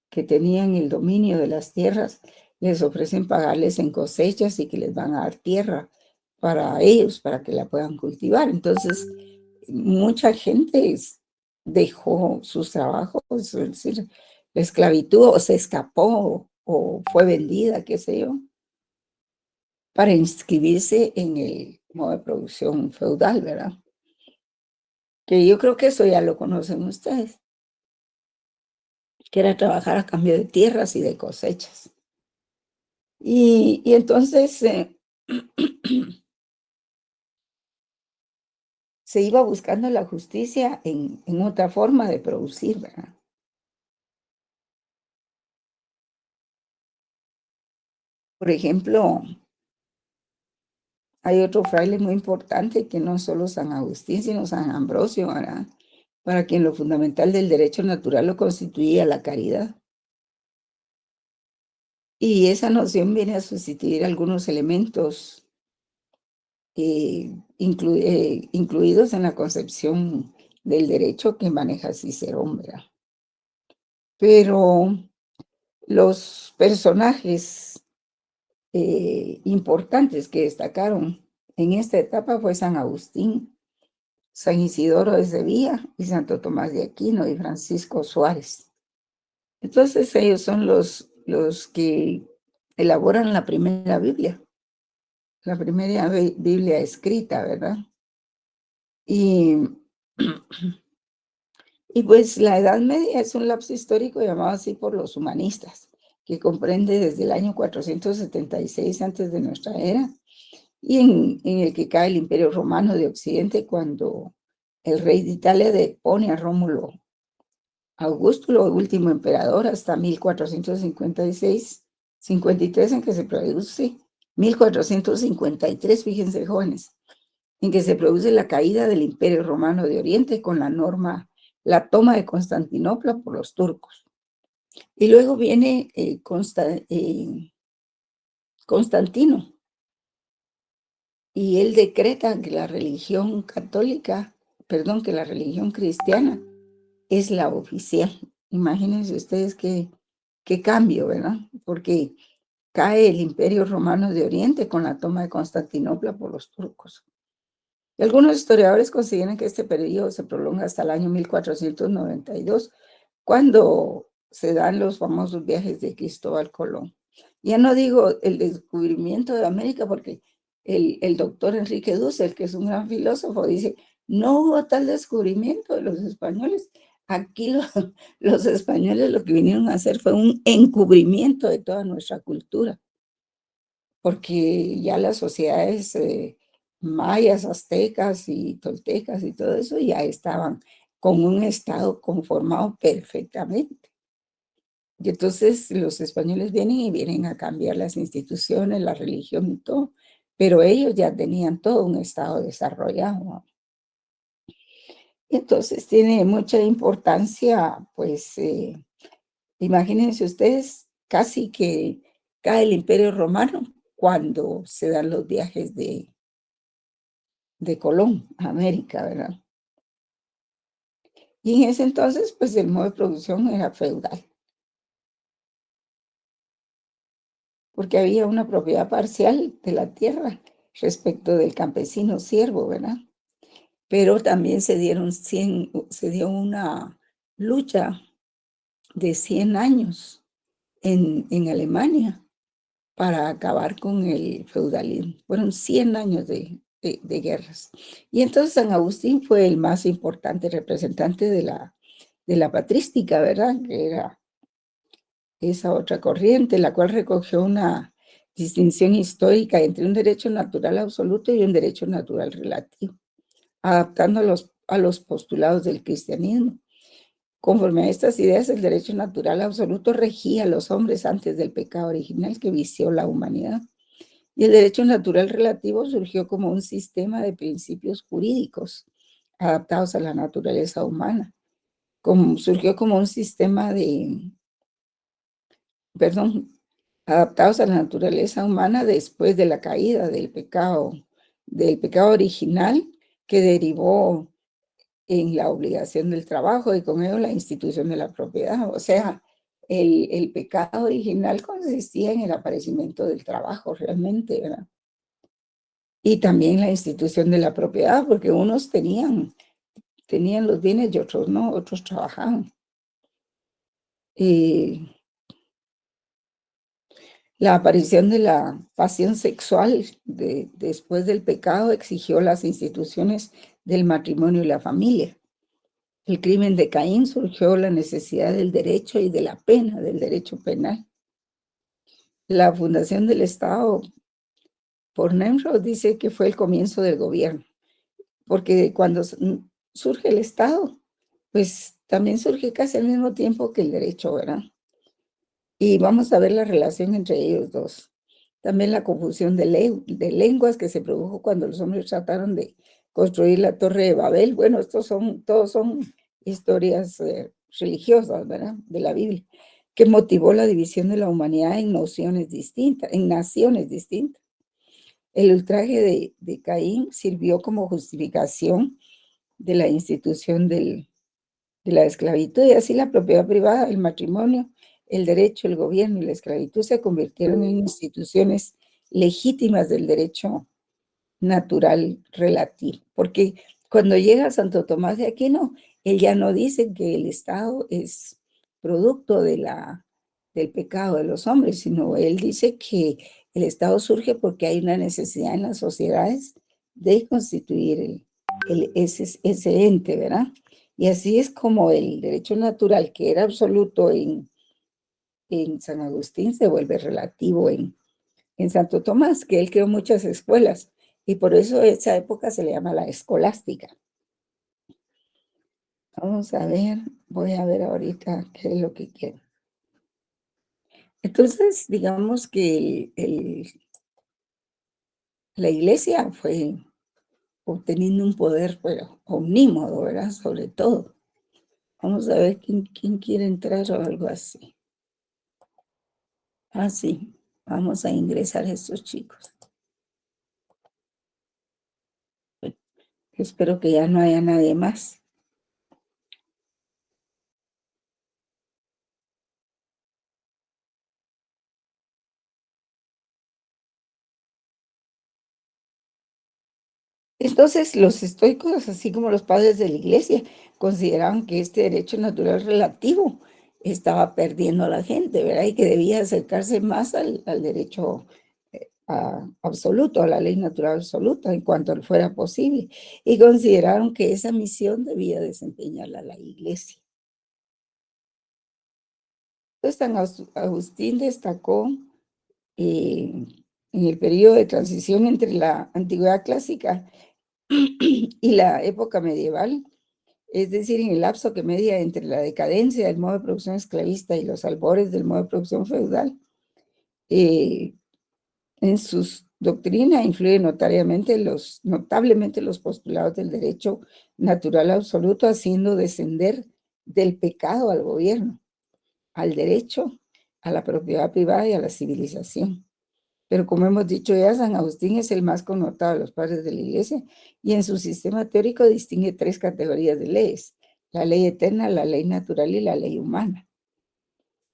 que tenían el dominio de las tierras, les ofrecen pagarles en cosechas y que les van a dar tierra para ellos, para que la puedan cultivar. Entonces, mucha gente dejó sus trabajos, es decir, la esclavitud o se escapó o fue vendida, qué sé yo, para inscribirse en el modo de producción feudal, ¿verdad? Que yo creo que eso ya lo conocen ustedes, que era trabajar a cambio de tierras y de cosechas. Y entonces se iba buscando la justicia en otra forma de producir, ¿verdad? Por ejemplo, hay otro fraile muy importante que no solo San Agustín, sino San Ambrosio, ¿verdad?, para quien lo fundamental del derecho natural lo constituía la caridad. Y esa noción viene a sustituir algunos elementos incluidos en la concepción del derecho que maneja Cicerón, ¿verdad? Pero los personajes importantes que destacaron en esta etapa fue San Agustín, San Isidoro de Sevilla y Santo Tomás de Aquino y Francisco Suárez. Entonces ellos son los que elaboran la primera Biblia escrita, ¿verdad? Y, y pues la Edad Media es un lapso histórico llamado así por los humanistas, que comprende desde el año 476 antes de nuestra era, y en el que cae el Imperio Romano de Occidente cuando el rey de Italia depone a Rómulo Augusto, el último emperador, hasta 1453 en que se produce, 1453, fíjense jóvenes, en que se produce la caída del Imperio Romano de Oriente con la toma de Constantinopla por los turcos. Y luego viene Constantino, y él decreta que la religión cristiana es la oficial. Imagínense ustedes qué cambio, ¿verdad? Porque cae el Imperio Romano de Oriente con la toma de Constantinopla por los turcos. Y algunos historiadores consideran que este periodo se prolonga hasta el año 1492, cuando se dan los famosos viajes de Cristóbal Colón. Ya no digo el descubrimiento de América, porque el doctor Enrique Dussel, que es un gran filósofo, dice, no hubo tal descubrimiento de los españoles. Aquí los españoles lo que vinieron a hacer fue un encubrimiento de toda nuestra cultura, porque ya las sociedades mayas, aztecas y toltecas y todo eso ya estaban con un estado conformado perfectamente. Y entonces los españoles vienen y vienen a cambiar las instituciones, la religión y todo, pero ellos ya tenían todo un estado desarrollado, ¿no? Entonces tiene mucha importancia, pues, imagínense ustedes, casi que cae el Imperio Romano cuando se dan los viajes de Colón a América, ¿verdad? Y en ese entonces, pues el modo de producción era feudal, porque había una propiedad parcial de la tierra respecto del campesino siervo, ¿verdad? Pero también se dio una lucha de 100 años en Alemania para acabar con el feudalismo. Fueron 100 años de guerras. Y entonces San Agustín fue el más importante representante de la patrística, ¿verdad? Que era esa otra corriente, la cual recogió una distinción histórica entre un derecho natural absoluto y un derecho natural relativo, adaptando a los postulados del cristianismo. Conforme a estas ideas, el derecho natural absoluto regía a los hombres antes del pecado original que vició la humanidad. Y el derecho natural relativo surgió como un sistema de principios jurídicos adaptados a la naturaleza humana. Surgió como un sistema perdón, adaptados a la naturaleza humana después de la caída del pecado original que derivó en la obligación del trabajo y con ello la institución de la propiedad. O sea, el pecado original consistía en el aparecimiento del trabajo realmente, ¿verdad? Y también la institución de la propiedad, porque unos tenían los bienes y otros no, otros trabajaban. Y la aparición de la pasión sexual después del pecado exigió las instituciones del matrimonio y la familia. El crimen de Caín surgió la necesidad del derecho y de la pena, del derecho penal. La fundación del Estado por Nemrod dice que fue el comienzo del gobierno, porque cuando surge el Estado, pues también surge casi al mismo tiempo que el derecho, ¿verdad? Y vamos a ver la relación entre ellos dos. También la confusión de lenguas que se produjo cuando los hombres trataron de construir la Torre de Babel. Bueno, todos son historias religiosas, ¿verdad? De la Biblia, que motivó la división de la humanidad en nociones distintas, en naciones distintas. El ultraje de Caín sirvió como justificación de la institución de la esclavitud, y así la propiedad privada, el matrimonio, el derecho, el gobierno y la esclavitud se convirtieron en instituciones legítimas del derecho natural relativo. Porque cuando llega Santo Tomás de Aquino, él ya no dice que el Estado es producto del pecado de los hombres, sino él dice que el Estado surge porque hay una necesidad en las sociedades de constituir ese ente, ¿verdad? Y así es como el derecho natural, que era absoluto en San Agustín, se vuelve relativo en Santo Tomás, que él creó muchas escuelas, y por eso esa época se le llama la escolástica. Vamos a ver, voy a ver ahorita qué es lo que quiero. Entonces, digamos que la iglesia fue obteniendo un poder, pero omnímodo, ¿verdad? Sobre todo. Vamos a ver quién quiere entrar o algo así. Ah, sí, vamos a ingresar a estos chicos. Espero que ya no haya nadie más. Entonces, los estoicos, así como los padres de la iglesia, consideraban que este derecho natural relativo estaba perdiendo a la gente, ¿verdad? Y que debía acercarse más al derecho absoluto, a la ley natural absoluta, en cuanto fuera posible. Y consideraron que esa misión debía desempeñarla la iglesia. Entonces, Agustín destacó eh, en el periodo de transición entre la antigüedad clásica y la época medieval, es decir, en el lapso que media entre la decadencia del modo de producción esclavista y los albores del modo de producción feudal, eh, en sus doctrinas influyen notablemente los postulados del derecho natural absoluto, haciendo descender del pecado al gobierno, al derecho, a la propiedad privada y a la civilización. Pero como hemos dicho ya, San Agustín es el más connotado de los padres de la Iglesia y en su sistema teórico distingue tres categorías de leyes: la ley eterna, la ley natural y la ley humana.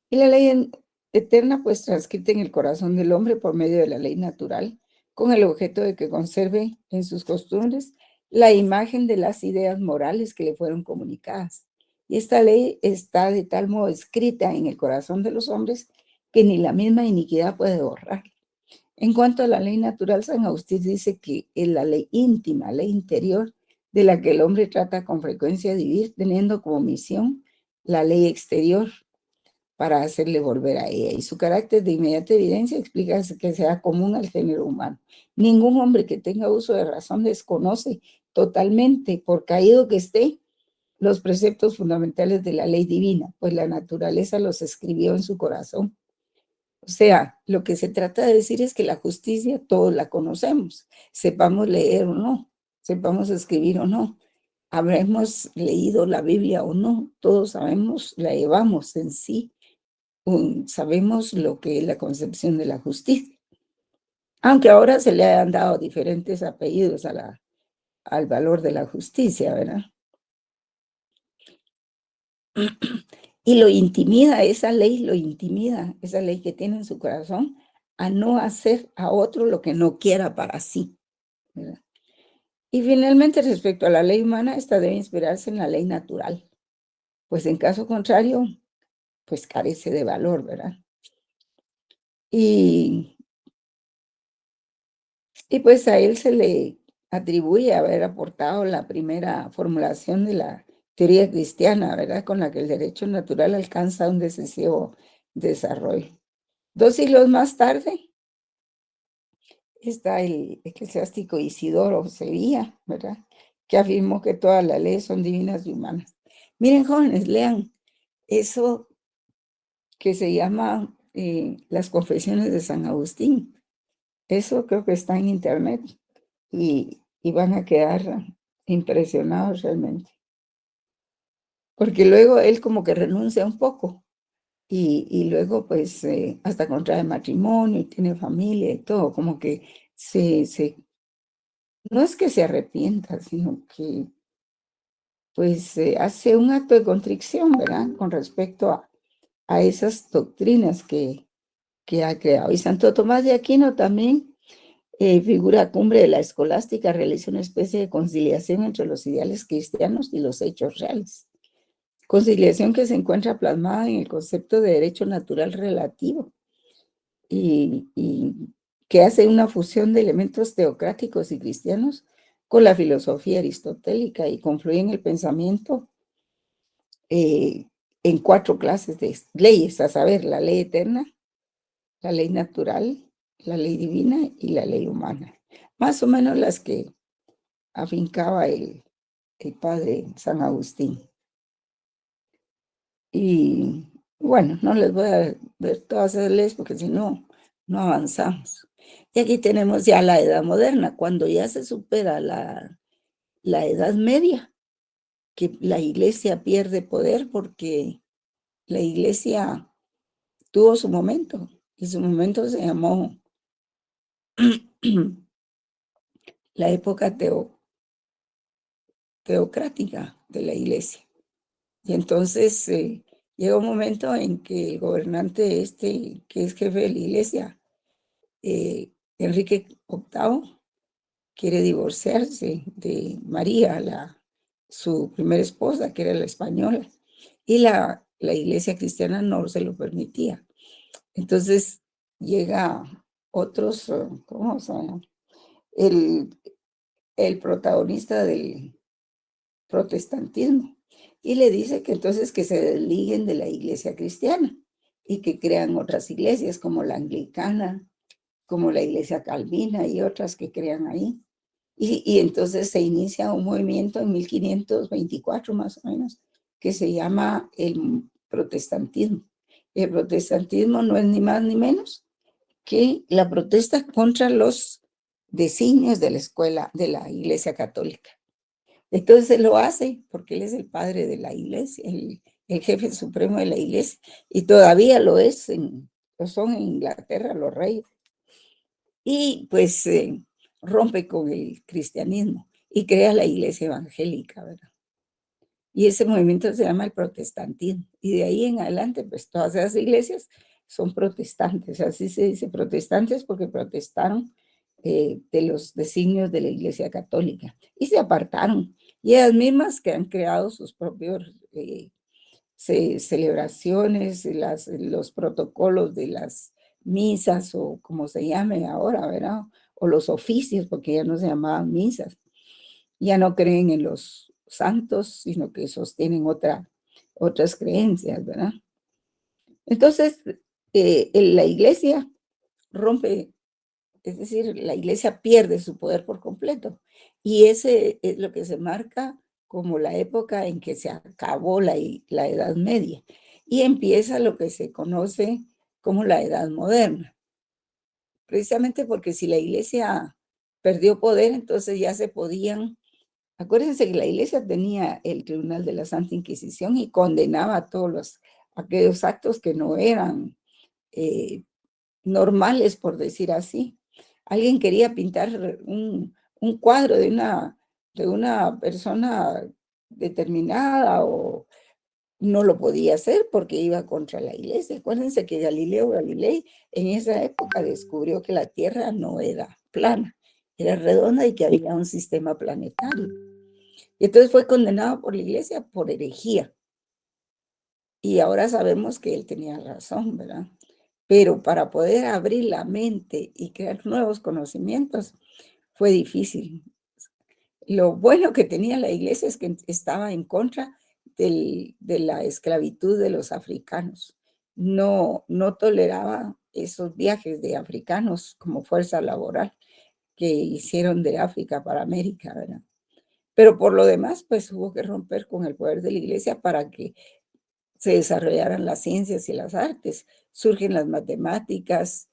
Y la ley eterna, pues transcrita en el corazón del hombre por medio de la ley natural, con el objeto de que conserve en sus costumbres la imagen de las ideas morales que le fueron comunicadas. Y esta ley está de tal modo escrita en el corazón de los hombres que ni la misma iniquidad puede borrar. En cuanto a la ley natural, San Agustín dice que es la ley íntima, ley interior, de la que el hombre trata con frecuencia de vivir, teniendo como misión la ley exterior para hacerle volver a ella. Y su carácter de inmediata evidencia explica que sea común al género humano. Ningún hombre que tenga uso de razón desconoce totalmente, por caído que esté, los preceptos fundamentales de la ley divina, pues la naturaleza los escribió en su corazón. O sea, lo que se trata de decir es que la justicia todos la conocemos, sepamos leer o no, sepamos escribir o no, habremos leído la Biblia o no, todos sabemos, la llevamos en sí, sabemos lo que es la concepción de la justicia. Aunque ahora se le han dado diferentes apellidos al valor de la justicia, ¿verdad? Y lo intimida, esa ley que tiene en su corazón, a no hacer a otro lo que no quiera para sí, ¿verdad? Y finalmente, respecto a la ley humana, esta debe inspirarse en la ley natural, pues en caso contrario, pues carece de valor, ¿verdad? Y pues a él se le atribuye haber aportado la primera formulación de la teoría cristiana, ¿verdad? Con la que el derecho natural alcanza un decisivo desarrollo. 2 siglos más tarde está el eclesiástico Isidoro Sevilla, ¿verdad? Que afirmó que todas las leyes son divinas y humanas. Miren, jóvenes, lean eso que se llama Las Confesiones de San Agustín. Eso creo que está en internet y van a quedar impresionados realmente. Porque luego él como que renuncia un poco y luego pues hasta contrae matrimonio y tiene familia y todo, como que no es que se arrepienta, sino que pues hace un acto de contrición, ¿verdad? Con respecto a esas doctrinas que ha creado. Y Santo Tomás de Aquino también, figura cumbre de la escolástica, realiza una especie de conciliación entre los ideales cristianos y los hechos reales. Conciliación que se encuentra plasmada en el concepto de derecho natural relativo y que hace una fusión de elementos teocráticos y cristianos con la filosofía aristotélica y confluye en el pensamiento en 4 clases de leyes, a saber, la ley eterna, la ley natural, la ley divina y la ley humana. Más o menos las que afincaba el padre San Agustín. Y bueno, no les voy a ver todas esas leyes porque si no, no avanzamos. Y aquí tenemos ya la edad moderna, cuando ya se supera la edad media, que la iglesia pierde poder porque la iglesia tuvo su momento y su momento se llamó la época teocrática de la iglesia. Y entonces llega un momento en que el gobernante que es jefe de la iglesia, Enrique VIII, quiere divorciarse de María, su primera esposa, que era la española, y la iglesia cristiana no se lo permitía. Entonces llega otros, ¿cómo se llama? El, el protagonista del protestantismo y le dice que entonces que se desliguen de la iglesia cristiana y que crean otras iglesias como la anglicana, como la iglesia calvina y otras que crean ahí. Y entonces se inicia un movimiento en 1524 más o menos que se llama el protestantismo. El protestantismo no es ni más ni menos que la protesta contra los designios de la escuela, de la Iglesia Católica. Entonces él lo hace porque él es el padre de la Iglesia, el jefe supremo de la Iglesia, y todavía lo es, lo son en Inglaterra los reyes. Y pues rompe con el cristianismo y crea la Iglesia evangélica, ¿verdad? Y ese movimiento se llama el protestantismo. Y de ahí en adelante, pues todas esas iglesias son protestantes. Así se dice protestantes porque protestaron de los designios de la Iglesia Católica y se apartaron. Y ellas mismas que han creado sus propios celebraciones, los protocolos de las misas o como se llame ahora, ¿verdad? O los oficios, porque ya no se llamaban misas. Ya no creen en los santos, sino que sostienen otras creencias, ¿verdad? Entonces, la iglesia rompe, es decir, la iglesia pierde su poder por completo. Y ese es lo que se marca como la época en que se acabó la Edad Media y empieza lo que se conoce como la Edad Moderna. Precisamente porque si la iglesia perdió poder, entonces ya se podían. Acuérdense que la iglesia tenía el Tribunal de la Santa Inquisición y condenaba a todos aquellos actos que no eran normales, por decir así. Alguien quería pintar un cuadro de una persona determinada o no lo podía hacer porque iba contra la iglesia. Acuérdense que Galileo Galilei en esa época descubrió que la Tierra no era plana, era redonda y que había un sistema planetario. Y entonces fue condenado por la iglesia por herejía. Y ahora sabemos que él tenía razón, ¿verdad? Pero para poder abrir la mente y crear nuevos conocimientos fue difícil. Lo bueno que tenía la iglesia es que estaba en contra de la esclavitud de los africanos. No toleraba esos viajes de africanos como fuerza laboral que hicieron de África para América, ¿verdad? Pero por lo demás, pues hubo que romper con el poder de la iglesia para que se desarrollaran las ciencias y las artes. Surgen las matemáticas,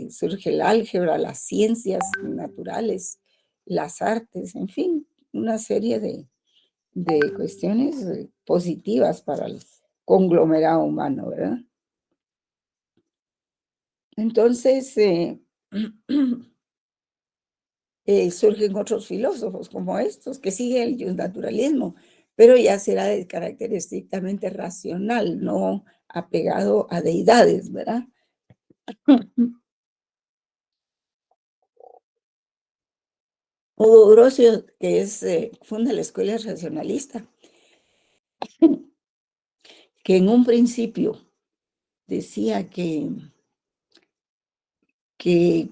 surge el álgebra, las ciencias naturales, las artes, en fin, una serie de cuestiones positivas para el conglomerado humano, ¿verdad? Entonces, surgen otros filósofos como estos que siguen el naturalismo, pero ya será de carácter estrictamente racional, no apegado a deidades, ¿verdad? Hugo Grosio, que funda la escuela racionalista, que en un principio decía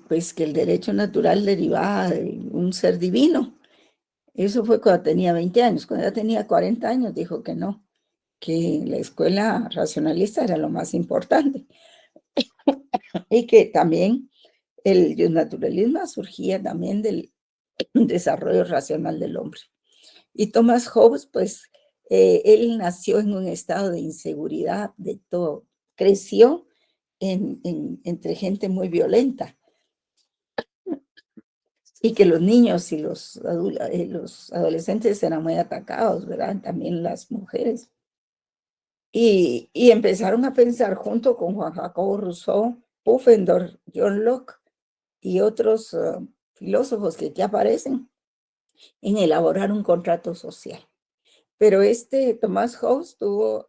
pues, que el derecho natural derivaba de un ser divino. Eso fue cuando tenía 20 años. Cuando ya tenía 40 años dijo que no, que la escuela racionalista era lo más importante y que también el naturalismo surgía también del desarrollo racional del hombre. Y Thomas Hobbes, pues, él nació en un estado de inseguridad de todo, creció entre gente muy violenta y que los niños y los adolescentes eran muy atacados, ¿verdad? También las mujeres. Y empezaron a pensar junto con Juan Jacobo Rousseau, Pufendorf, John Locke y otros filósofos que aquí aparecen en elaborar un contrato social. Pero Thomas Hobbes tuvo,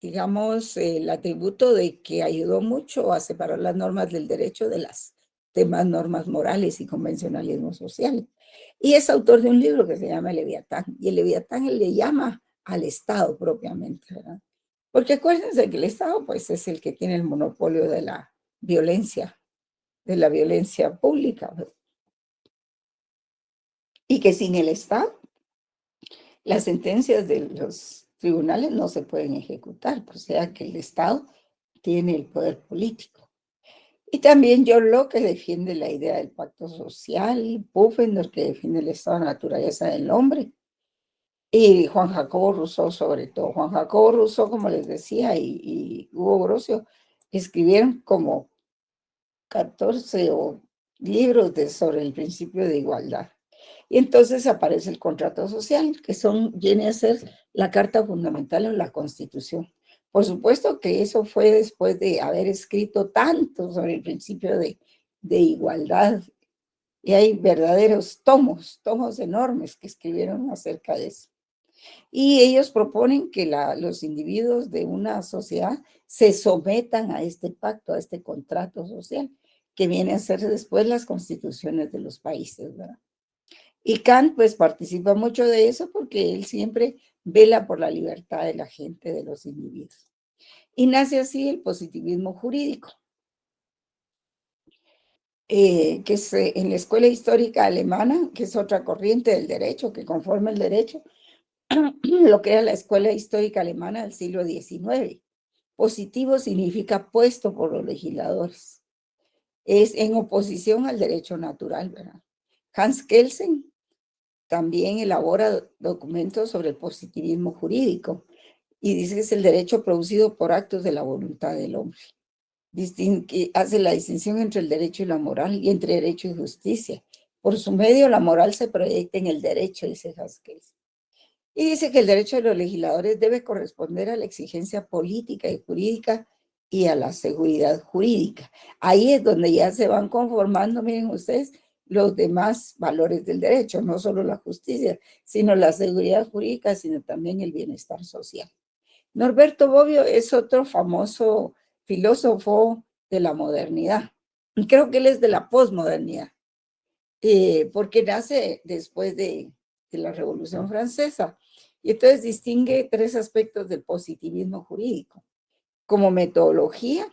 digamos, el atributo de que ayudó mucho a separar las normas del derecho de las temas, normas morales y convencionalismo social. Y es autor de un libro que se llama Leviatán, y el Leviatán él le llama al Estado propiamente, ¿verdad? Porque acuérdense que el Estado pues es el que tiene el monopolio de la violencia pública, ¿verdad? Y que sin el Estado las sentencias de los tribunales no se pueden ejecutar, o sea que el Estado tiene el poder político. Y también John Locke, que defiende la idea del pacto social, Pufendorf, que defiende el estado de naturaleza del hombre, y Juan Jacobo Rousseau sobre todo. Juan Jacobo Rousseau, como les decía, y Hugo Grocio, escribieron como 14 libros sobre el principio de igualdad. Y entonces aparece el contrato social, que viene a ser la Carta Fundamental o la Constitución. Por supuesto que eso fue después de haber escrito tanto sobre el principio de igualdad. Y hay verdaderos tomos enormes que escribieron acerca de eso. Y ellos proponen que los individuos de una sociedad se sometan a este pacto, a este contrato social, que viene a ser después las constituciones de los países, ¿verdad? Y Kant pues participa mucho de eso porque él siempre vela por la libertad de la gente, de los individuos. Y nace así el positivismo jurídico, que es en la escuela histórica alemana, que es otra corriente del derecho que conforma el derecho, lo que era la escuela histórica alemana del siglo XIX. Positivo significa puesto por los legisladores. Es en oposición al derecho natural, ¿verdad? Hans Kelsen también elabora documentos sobre el positivismo jurídico y dice que es el derecho producido por actos de la voluntad del hombre. Hace la distinción entre el derecho y la moral y entre derecho y justicia. Por su medio, la moral se proyecta en el derecho, dice Hans Kelsen. Y dice que el derecho de los legisladores debe corresponder a la exigencia política y jurídica y a la seguridad jurídica. Ahí es donde ya se van conformando, miren ustedes, los demás valores del derecho, no solo la justicia, sino la seguridad jurídica, sino también el bienestar social. Norberto Bobbio es otro famoso filósofo de la modernidad. Creo que él es de la posmodernidad, porque nace después de la Revolución Francesa. Y entonces distingue tres aspectos del positivismo jurídico, como metodología,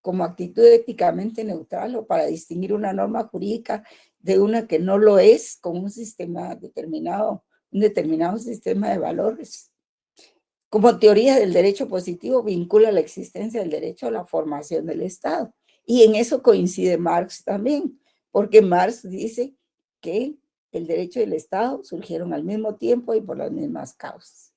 como actitud éticamente neutral o para distinguir una norma jurídica de una que no lo es, con un sistema determinado, un determinado sistema de valores. Como teoría del derecho positivo, vincula la existencia del derecho a la formación del Estado. Y en eso coincide Marx también, porque Marx dice que el derecho y el Estado surgieron al mismo tiempo y por las mismas causas.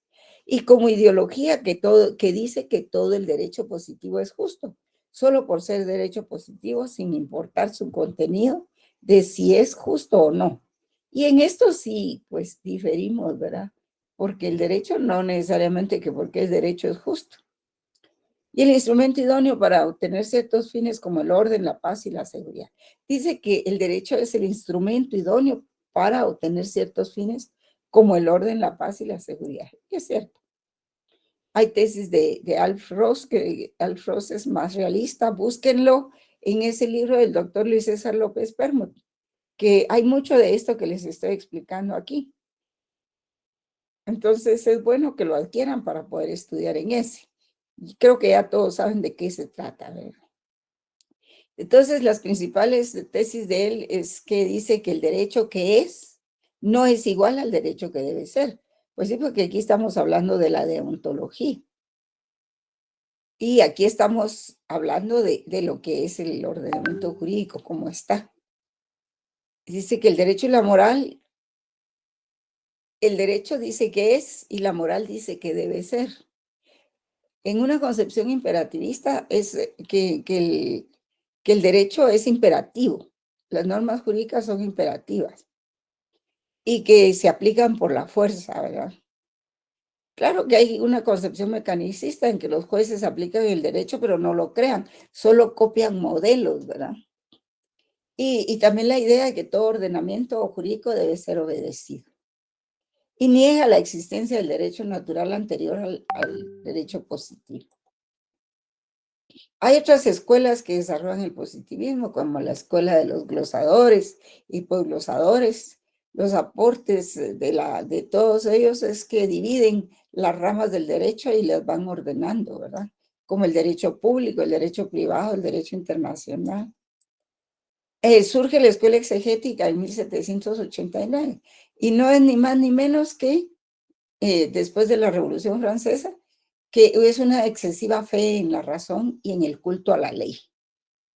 Y como ideología que dice que todo el derecho positivo es justo, solo por ser derecho positivo, sin importar su contenido, de si es justo o no. Y en esto sí, pues diferimos, ¿verdad? Porque el derecho no necesariamente que porque es derecho es justo. Y el instrumento idóneo para obtener ciertos fines como el orden, la paz y la seguridad. Dice que el derecho es el instrumento idóneo para obtener ciertos fines como el orden, la paz y la seguridad. Y es cierto. Hay tesis de Alf Ross, que Alf Ross es más realista. Búsquenlo en ese libro del doctor Luis César López Permut, que hay mucho de esto que les estoy explicando aquí. Entonces es bueno que lo adquieran para poder estudiar en ese. Y creo que ya todos saben de qué se trata, ¿verdad? Entonces las principales tesis de él es que dice que el derecho que es no es igual al derecho que debe ser. Pues sí, porque aquí estamos hablando de la deontología. Y aquí estamos hablando de lo que es el ordenamiento jurídico, cómo está. Dice que el derecho y la moral, el derecho dice que es y la moral dice que debe ser. En una concepción imperativista es que el derecho es imperativo, las normas jurídicas son imperativas y que se aplican por la fuerza, ¿verdad? Claro que hay una concepción mecanicista en que los jueces aplican el derecho, pero no lo crean, solo copian modelos, ¿verdad? Y también la idea de que todo ordenamiento jurídico debe ser obedecido. Y niega la existencia del derecho natural anterior al derecho positivo. Hay otras escuelas que desarrollan el positivismo, como la escuela de los glosadores y posglosadores. Los aportes de todos ellos es que dividen las ramas del derecho y las van ordenando, ¿verdad? Como el derecho público, el derecho privado, el derecho internacional. Surge la escuela exegética en 1789 y no es ni más ni menos que después de la Revolución Francesa, que es una excesiva fe en la razón y en el culto a la ley.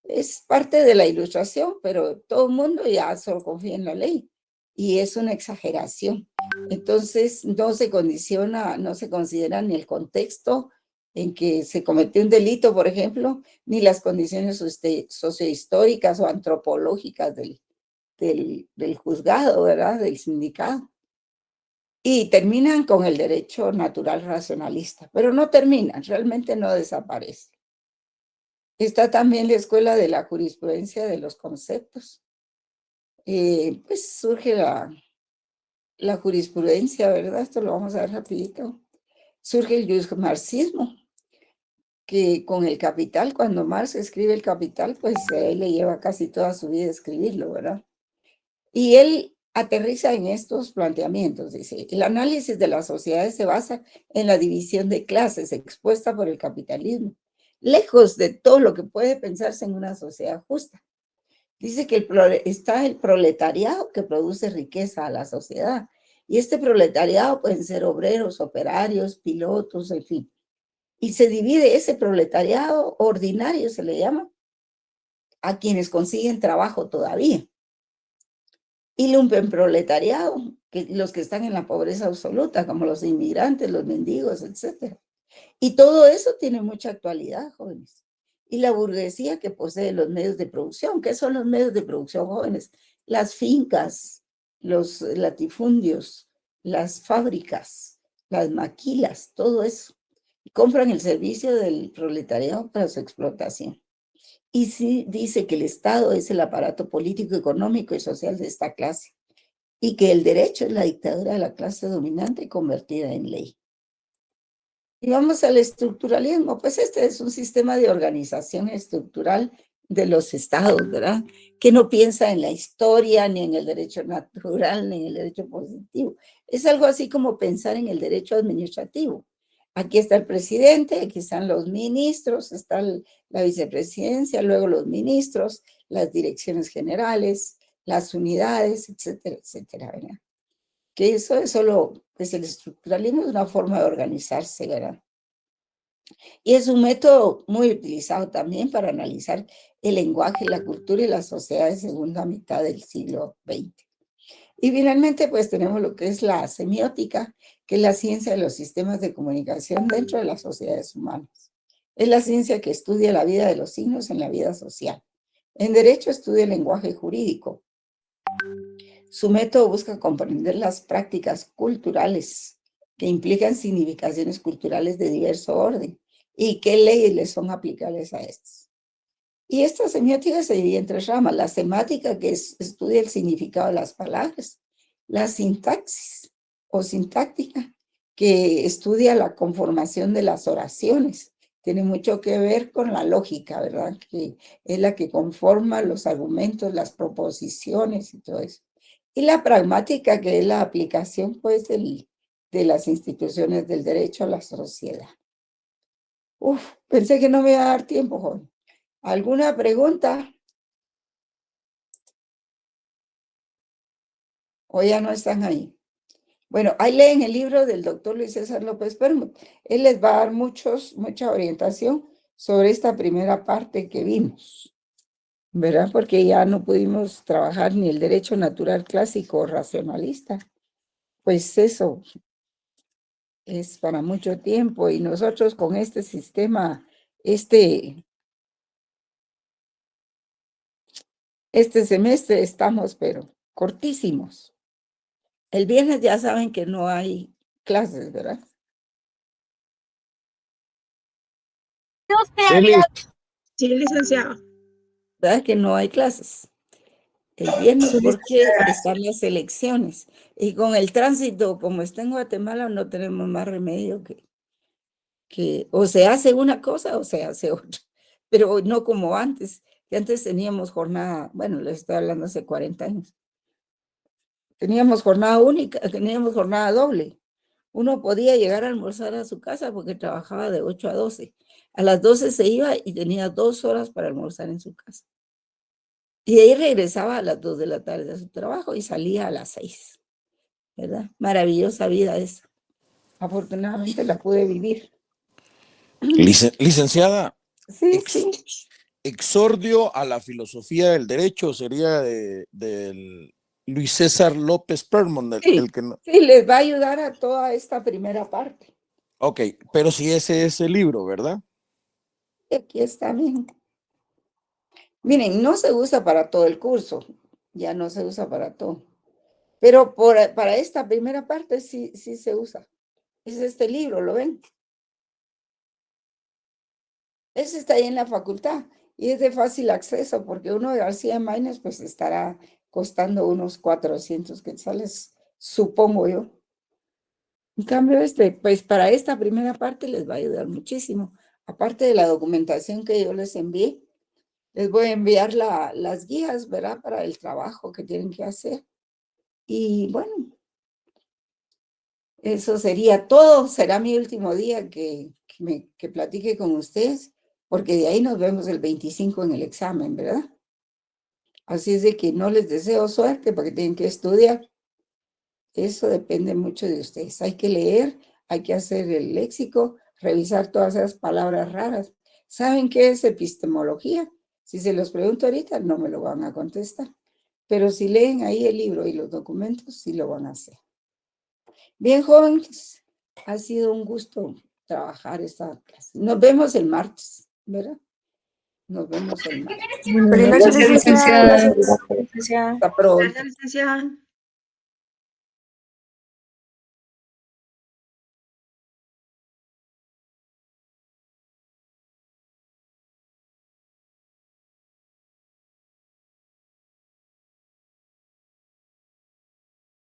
Es parte de la Ilustración, pero todo el mundo ya solo confía en la ley y es una exageración. Entonces no se condiciona, no se considera ni el contexto en que se cometió un delito, por ejemplo, ni las condiciones sociohistóricas o antropológicas del juzgado, ¿verdad? Del sindicado. Y terminan con el derecho natural racionalista, pero no terminan, realmente no desaparece. Está también la escuela de la jurisprudencia de los conceptos. Pues surge la jurisprudencia, ¿verdad? Esto lo vamos a ver rapidito. Surge el marxismo, que con el Capital, cuando Marx escribe el Capital, pues él le lleva casi toda su vida escribirlo, ¿verdad? Y él aterriza en estos planteamientos, dice, el análisis de las sociedades se basa en la división de clases expuesta por el capitalismo, lejos de todo lo que puede pensarse en una sociedad justa. Dice que está el proletariado que produce riqueza a la sociedad, y este proletariado pueden ser obreros, operarios, pilotos, en fin. Y se divide ese proletariado ordinario, se le llama, a quienes consiguen trabajo todavía. Y lumpenproletariado, que los que están en la pobreza absoluta, como los inmigrantes, los mendigos, etc. Y todo eso tiene mucha actualidad, jóvenes. Y la burguesía que posee los medios de producción. ¿Qué son los medios de producción, jóvenes? Las fincas, los latifundios, las fábricas, las maquilas, todo eso. Y compran el servicio del proletariado para su explotación. Y sí dice que el Estado es el aparato político, económico y social de esta clase, y que el derecho es la dictadura de la clase dominante convertida en ley. Y vamos al estructuralismo, pues este es un sistema de organización estructural de los estados, ¿verdad? Que no piensa en la historia, ni en el derecho natural, ni en el derecho positivo. Es algo así como pensar en el derecho administrativo. Aquí está el presidente, aquí están los ministros, está la vicepresidencia, luego los ministros, las direcciones generales, las unidades, etcétera, etcétera, ¿verdad? Que eso es solo, pues el estructuralismo es una forma de organizarse, ¿verdad? Y es un método muy utilizado también para analizar el lenguaje, la cultura y la sociedad de segunda mitad del siglo XX. Y finalmente, pues tenemos lo que es la semiótica, que es la ciencia de los sistemas de comunicación dentro de las sociedades humanas. Es la ciencia que estudia la vida de los signos en la vida social. En derecho estudia el lenguaje jurídico. Su método busca comprender las prácticas culturales que implican significaciones culturales de diverso orden y qué leyes les son aplicables a estas. Y esta semiótica se divide en tres ramas: la semática, que estudia el significado de las palabras; la sintaxis o sintáctica, que estudia la conformación de las oraciones. Tiene mucho que ver con la lógica, ¿verdad? Que es la que conforma los argumentos, las proposiciones y todo eso. Y la pragmática, que es la aplicación, pues, de las instituciones del derecho a la sociedad. Pensé que no me iba a dar tiempo, joven. ¿Alguna pregunta? ¿O ya no están ahí? Bueno, ahí leen el libro del doctor Luis César López Permut. Él les va a dar mucha orientación sobre esta primera parte que vimos, ¿verdad? Porque ya no pudimos trabajar ni el derecho natural clásico o racionalista. Pues eso es para mucho tiempo, y nosotros con este sistema, este semestre estamos, pero cortísimos. El viernes ya saben que no hay clases, ¿verdad? Sí, licenciada. ¿Verdad que no hay clases el viernes porque están las elecciones? Y con el tránsito, como está en Guatemala, no tenemos más remedio que o se hace una cosa o se hace otra. pero no como antes, que antes teníamos jornada, bueno, les estoy hablando hace 40 años. Teníamos jornada única, teníamos jornada doble. Uno podía llegar a almorzar a su casa porque trabajaba de 8 a 12. A las 12 se iba y tenía 2 horas para almorzar en su casa. Y de ahí regresaba a las 2 de la tarde a su trabajo y salía a las 6, ¿verdad? Maravillosa vida esa. Afortunadamente la pude vivir. Licenciada, Sí, sí. exordio a la filosofía del derecho sería del Luis César López Permon, el que no. Sí, les va a ayudar a toda esta primera parte. Ok, pero si ese es el libro, ¿verdad? Y aquí está bien. Miren, no se usa para todo el curso, ya no se usa para todo. Pero para esta primera parte sí se usa. Es este libro, ¿lo ven? Ese está ahí en la facultad y es de fácil acceso porque uno de García Maínez pues estará costando unos 400 quetzales, supongo yo. En cambio, pues para esta primera parte les va a ayudar muchísimo. Aparte de la documentación que yo les envié, les voy a enviar las guías, ¿verdad? Para el trabajo que tienen que hacer. Y bueno, eso sería todo. Será mi último día que platique con ustedes, porque de ahí nos vemos el 25 en el examen, ¿verdad? Así es de que no les deseo suerte porque tienen que estudiar. Eso depende mucho de ustedes. Hay que leer, hay que hacer el léxico, revisar todas esas palabras raras. ¿Saben qué es epistemología? Si se los pregunto ahorita, no me lo van a contestar. Pero si leen ahí el libro y los documentos, sí lo van a hacer. Bien, jóvenes, ha sido un gusto trabajar esta clase. Nos vemos el martes, ¿verdad? Nos vemos el martes. Buenas noches, licenciada. Hasta pronto. Gracias, licenciada.